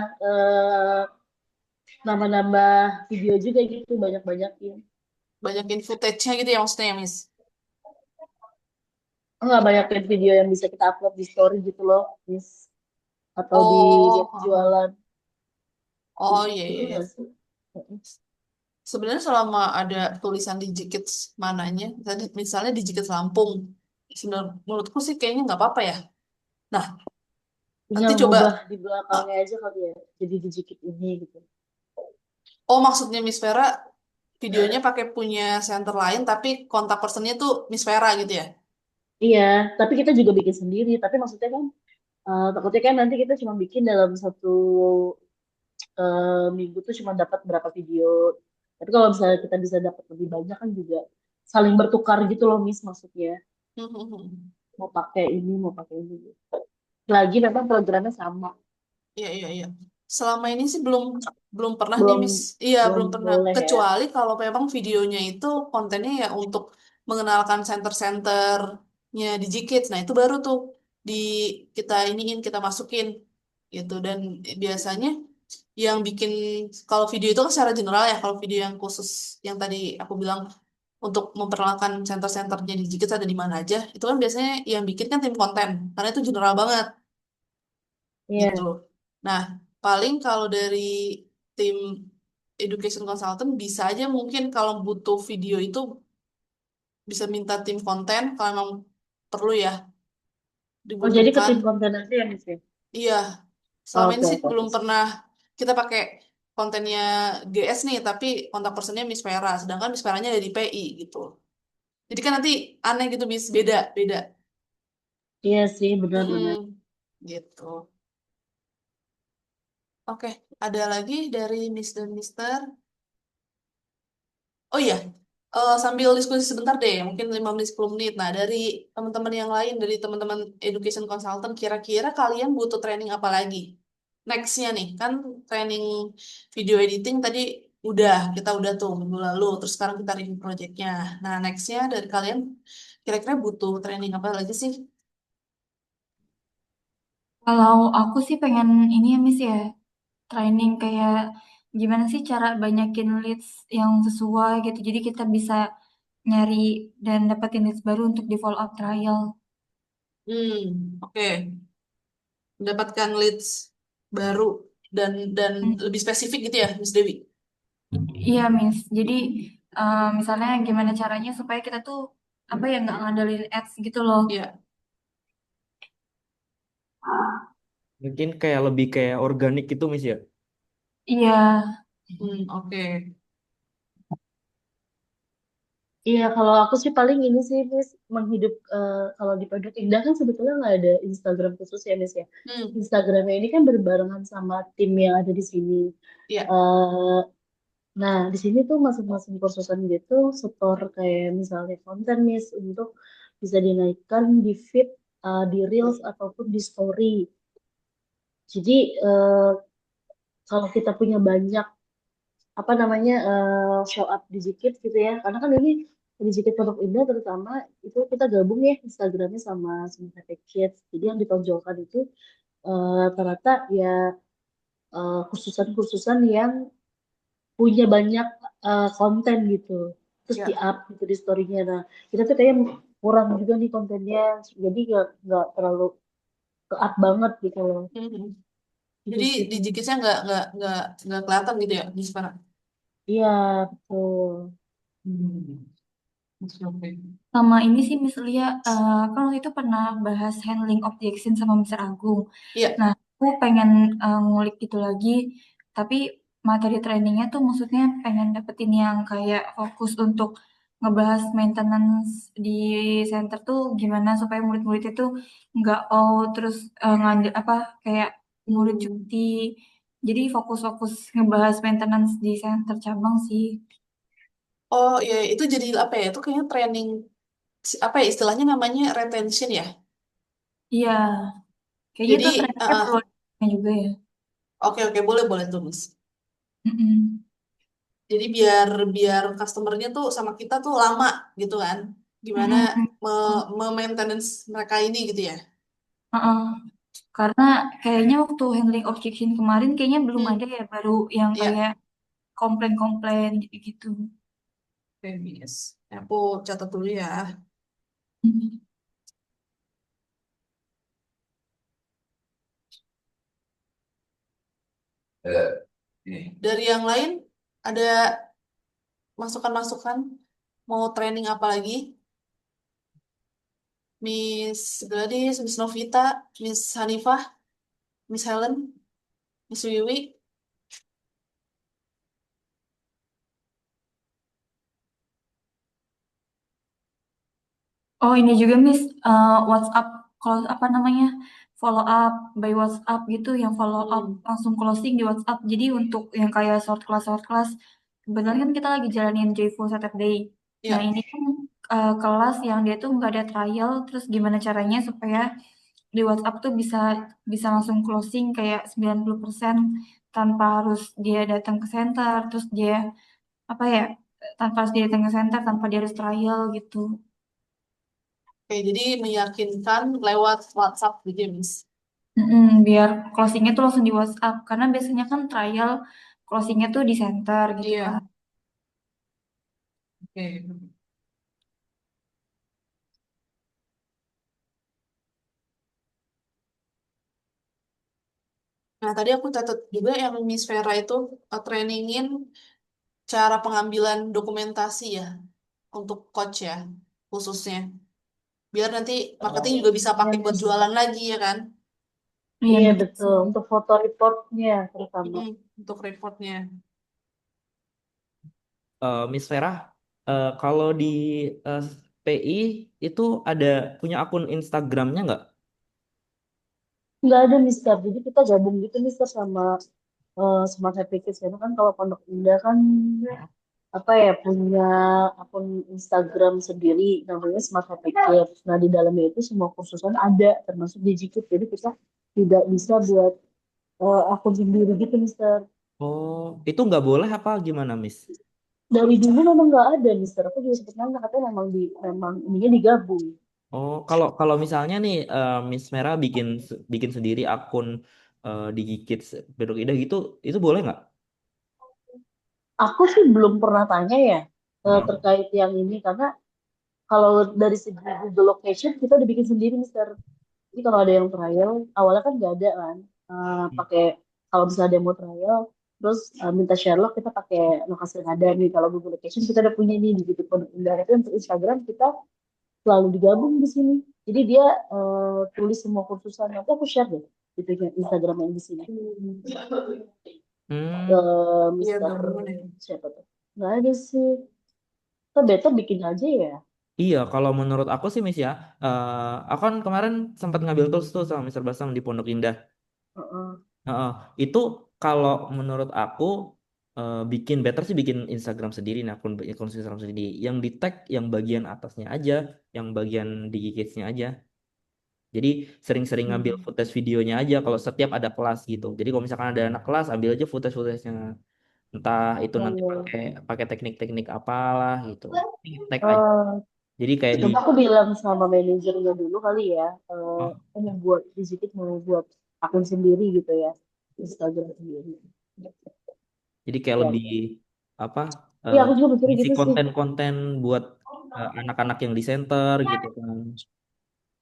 nambah-nambah video juga gitu, banyak-banyakin. Banyakin footage-nya gitu ya maksudnya ya, Miss? Nggak banyakin video yang bisa kita upload di story gitu loh, Miss. Atau di Oh, jualan. oh iya Gitu iya iya. nggak sih? Sebenarnya selama ada tulisan Digikit mananya, misalnya Digikit Lampung, sebenarnya menurutku sih kayaknya nggak apa-apa ya. Nah, nanti Tinggal coba. ngubah di belakangnya aja kali ya, jadi dijikit ini gitu. Oh, maksudnya Miss Vera videonya pakai punya center lain, tapi kontak personnya tuh Miss Vera gitu ya? Iya, tapi kita juga bikin sendiri. Tapi maksudnya kan, takutnya kan nanti kita cuma bikin dalam satu minggu tuh cuma dapat berapa video. Tapi kalau misalnya kita bisa dapat lebih banyak kan juga saling bertukar gitu loh, Miss, maksudnya. Mau pakai ini, mau pakai ini. Lagi memang programnya sama. Iya iya iya. Selama ini sih belum belum pernah nih Belum Miss. Iya belum belum pernah. boleh ya. Kecuali kalau memang videonya itu kontennya ya untuk mengenalkan center-centernya Digikids. Nah itu baru tuh di kita iniin kita masukin gitu. Dan biasanya yang bikin kalau video itu kan secara general ya. Kalau video yang khusus yang tadi aku bilang untuk memperkenalkan center-centernya Digikids ada di mana aja. Itu kan biasanya yang bikin kan tim konten. Karena itu general banget gitu. Iya. Nah, paling kalau dari tim education consultant bisa aja mungkin kalau butuh video itu bisa minta tim konten kalau memang perlu ya Oh, jadi ke dibutuhkan. tim konten aja ya, Miss ya? Iya, selama ini Oke, sih oke, belum oke. pernah kita pakai kontennya GS nih, tapi kontak personnya Miss Vera, sedangkan Miss Veranya ada di PI gitu. Jadi kan nanti aneh gitu, Miss, beda, beda. Iya sih, benar-benar. Mm-mm, gitu. Oke, ada lagi dari Miss dan Mister. Oh iya, sambil diskusi sebentar deh, mungkin 5 menit 10 menit. Nah, dari teman-teman yang lain, dari teman-teman education consultant, kira-kira kalian butuh training apa lagi? Next-nya nih, kan training video editing tadi kita udah tuh minggu lalu, terus sekarang kita review projectnya. Nah, next-nya dari kalian kira-kira butuh training apa lagi sih? Kalau aku sih pengen ini ya Miss ya, training kayak gimana sih cara banyakin leads yang sesuai gitu. Jadi kita bisa nyari dan dapetin leads baru untuk di follow up trial. Oke. Mendapatkan leads baru dan lebih spesifik gitu ya, Miss Dewi? Iya Miss, jadi misalnya gimana caranya supaya kita tuh apa ya nggak ngandelin ads gitu loh. Iya. Mungkin kayak lebih kayak organik gitu, Miss ya. Iya, Oke. Iya, kalau aku sih paling ini sih, Miss, kalau di Pondok Indah kan sebetulnya nggak ada Instagram khusus ya, Miss ya. Instagramnya ini kan berbarengan sama tim yang ada di sini. Iya. Eh, nah, di sini tuh masing-masing kursusan gitu setor kayak misalnya konten, Miss, untuk bisa dinaikkan di feed, di Reels ataupun di Story. Jadi kalau kita punya banyak apa namanya show up di Zikit gitu ya, karena kan ini di Zikit Pondok Indah terutama itu kita gabung ya Instagramnya sama Happy Kids. Jadi yang ditonjolkan itu ternyata ya kursusan-kursusan yang punya banyak konten gitu, terus Ya. di up gitu di storynya. Nah kita tuh kayak kurang juga nih kontennya, jadi nggak terlalu ke up banget gitu loh. Gitu Jadi sih. di Jikisnya nggak kelihatan gitu ya di sekarang. Iya betul. Oke. sama ini sih Miss Lia, kan waktu itu pernah bahas handling objection sama Mr. Agung. Iya. Nah, aku pengen ngulik itu lagi, tapi materi trainingnya tuh maksudnya pengen dapetin yang kayak fokus untuk ngebahas maintenance di center tuh gimana supaya murid-murid itu nggak terus ngambil apa kayak murid cuti. Jadi fokus-fokus ngebahas maintenance di center cabang sih. Oh iya, itu jadi apa ya? Itu kayaknya training apa ya istilahnya namanya retention ya. Iya, kayaknya Jadi itu trainingnya perlu juga ya. oke oke boleh boleh tuh Miss. Mm-mm. Jadi biar biar customernya tuh sama kita tuh lama gitu kan. Gimana Mm-mm. maintenance mereka ini gitu ya. Heeh. Karena kayaknya waktu handling objection kemarin kayaknya belum ada ya baru yang Iya. kayak komplain-komplain gitu. Oke, Miss. Aku catat dulu ya. Hmm. Dari yang lain, ada masukan-masukan? Mau training apa lagi? Miss Gladys, Miss Novita, Miss Hanifah, Miss Helen, Miss Wiwi. Oh ini juga Miss, WhatsApp kalau apa namanya follow up by WhatsApp gitu, yang follow up langsung closing di WhatsApp. Jadi untuk yang kayak short class, kebetulan kan kita lagi jalanin Joyful Saturday. Nah Ya, ini kan kelas yang dia tuh nggak ada trial, terus gimana caranya supaya di WhatsApp tuh bisa bisa langsung closing kayak 90% tanpa harus dia datang ke center, terus dia apa ya tanpa harus dia datang ke center, tanpa dia harus trial gitu. oke. Jadi meyakinkan lewat WhatsApp gitu ya, Miss. Biar closingnya tuh langsung di WhatsApp karena biasanya kan trial closingnya tuh di center gitu Iya, kan. oke. Nah, tadi aku catat juga yang Miss Vera itu trainingin cara pengambilan dokumentasi ya untuk coach ya, khususnya. Biar nanti marketing juga bisa Iya, pakai buat Miss. jualan lagi ya kan. Iya Iya, betul betul. sih. Untuk foto reportnya terutama. Untuk reportnya. Miss Vera, kalau di eh, PI itu ada punya akun Instagramnya nggak? Nggak ada, Mister. Jadi kita gabung gitu, Mister, sama Smart Happy Kids. Karena kan kalau Pondok Indah kan apa ya punya akun Instagram sendiri namanya Smart Happy Kids. Nah di dalamnya itu semua kursusan ada termasuk Digikit. Jadi kita tidak bisa buat akun sendiri gitu, Mister. Oh, itu nggak boleh apa gimana, Miss? Dari dulu memang nggak ada, Mister. Aku juga sempat nanya katanya memang ininya digabung. Oh, kalau kalau misalnya nih Miss Mera bikin sendiri akun di Kids Bedok Indah gitu, itu boleh nggak? Aku sih belum pernah tanya ya Heeh. terkait yang ini karena kalau dari segi Google Location kita udah bikin sendiri, Mister. Jadi kalau ada yang trial, awalnya kan nggak ada kan. Pakai kalau misalnya demo trial, terus minta Sherlock kita pakai lokasi yang ada nih. Kalau Google Location kita udah punya nih di gitu Pondok Indah. Tapi untuk Instagram kita selalu digabung di sini. Jadi dia tulis semua kursusan. Nanti aku share deh gitu ya Instagram yang di sini. Hmm. Iya, Mister benar-benar. siapa tuh? Nggak ada sih. Kita better bikin aja ya. Iya, kalau menurut aku sih Miss ya, aku kan kemarin sempat ngambil tools tuh sama Mister Basam di Pondok Indah. Heeh. Heeh. Itu kalau menurut aku bikin better sih bikin Instagram sendiri, nah akun Instagram sendiri. Yang di tag yang bagian atasnya aja, yang bagian di Kids-nya aja. Jadi sering-sering ngambil footage videonya aja kalau setiap ada kelas gitu. Jadi kalau misalkan ada anak kelas, ambil aja footage-nya. Entah itu nanti Oh. pakai pakai teknik-teknik apalah gitu. Tag aja. Eh, Jadi kayak di Coba aku bilang sama manajernya dulu kali ya. oh, Aku mau buat di sedikit mau buat akun sendiri gitu ya. Instagram sendiri. jadi kayak Ya, lebih ya. apa? Iya, eh, aku juga mikirnya Ngisi gitu sih. konten-konten buat anak-anak yang di center gitu kan.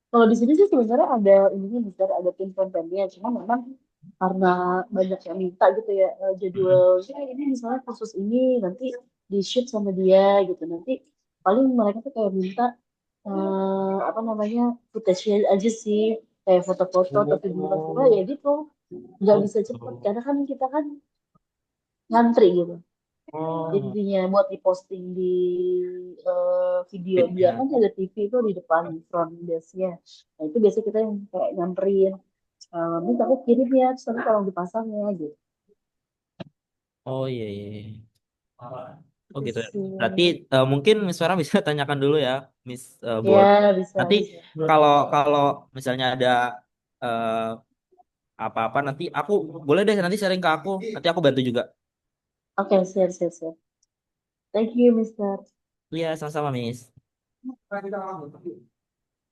Kalau di sini sih sebenarnya ada ininya besar, ada tim kontennya. Cuma memang karena banyak yang minta gitu ya Mm-mm. jadwalnya ini misalnya khusus ini nanti di shoot sama dia gitu. Nanti paling mereka tuh kayak minta apa namanya footage aja sih kayak foto-foto tapi bukan cuma ya Oh, gitu nggak oh, bisa cepet gitu. karena kan kita kan ngantri gitu Oh, jadinya buat diposting di video dia feednya. kan ada TV itu di depan front desk-nya nah itu biasanya kita yang kayak nyamperin minta aku kirim ya terus nanti tolong dipasang ya gitu Oh iya, iya, iya. Oh itu gitu ya. sih Berarti mungkin Miss Farah bisa tanyakan dulu ya, Miss Bol. ya bisa Nanti bisa kalau kalau misalnya ada eh, apa-apa nanti aku boleh deh nanti sharing ke aku. Nanti aku bantu juga. oke siap siap siap thank you Mister Iya, sama-sama, Miss.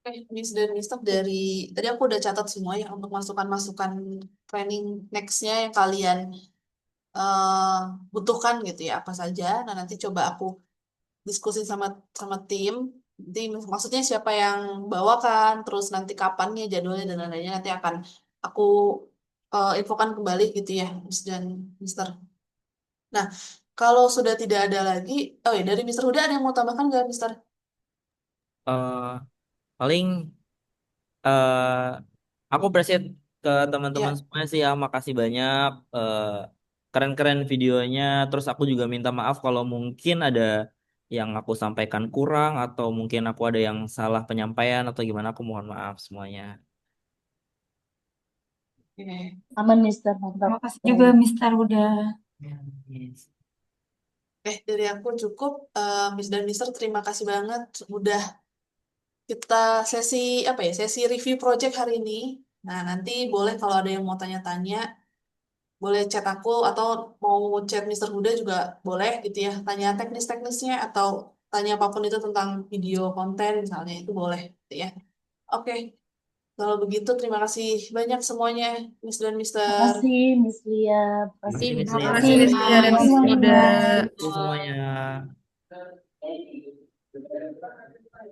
Oke, Miss dan Mister dari tadi aku udah catat semua ya untuk masukan-masukan training nextnya yang kalian eh, butuhkan gitu ya, apa saja. Nah, nanti coba aku diskusi sama sama tim. Nanti maksudnya siapa yang bawakan, terus nanti kapannya, jadwalnya dan lain-lainnya nanti akan aku infokan kembali gitu ya, Miss dan Mister. Nah, kalau sudah tidak ada lagi, oh ya dari Mister Huda ada yang mau tambahkan nggak, Mister? Eh, paling eh aku appreciate ke teman-teman Ya, semuanya sih ya, makasih banyak. Keren-keren videonya. Terus aku juga minta maaf kalau mungkin ada yang aku sampaikan kurang atau mungkin aku ada yang salah penyampaian atau gimana. Aku mohon maaf semuanya. oke. Aman, Mister. Mantap. Terima kasih juga Baik. Mister udah. Yes. Dari aku cukup, Miss dan Mister terima kasih banget udah kita sesi apa ya, sesi review project hari ini. Nah, nanti boleh kalau ada yang mau tanya-tanya, boleh chat aku atau mau chat Mister Huda juga boleh gitu ya. Tanya teknis-teknisnya atau tanya apapun itu tentang video konten misalnya itu boleh gitu ya. Oke, kalau begitu terima kasih banyak semuanya, Miss dan Mister. Makasih, Miss Lia. Makasih Makasih, Miss Terima Lia. Terima kasih kasih Rizky dan Miss Miss semuanya. Huda. Makasih semuanya.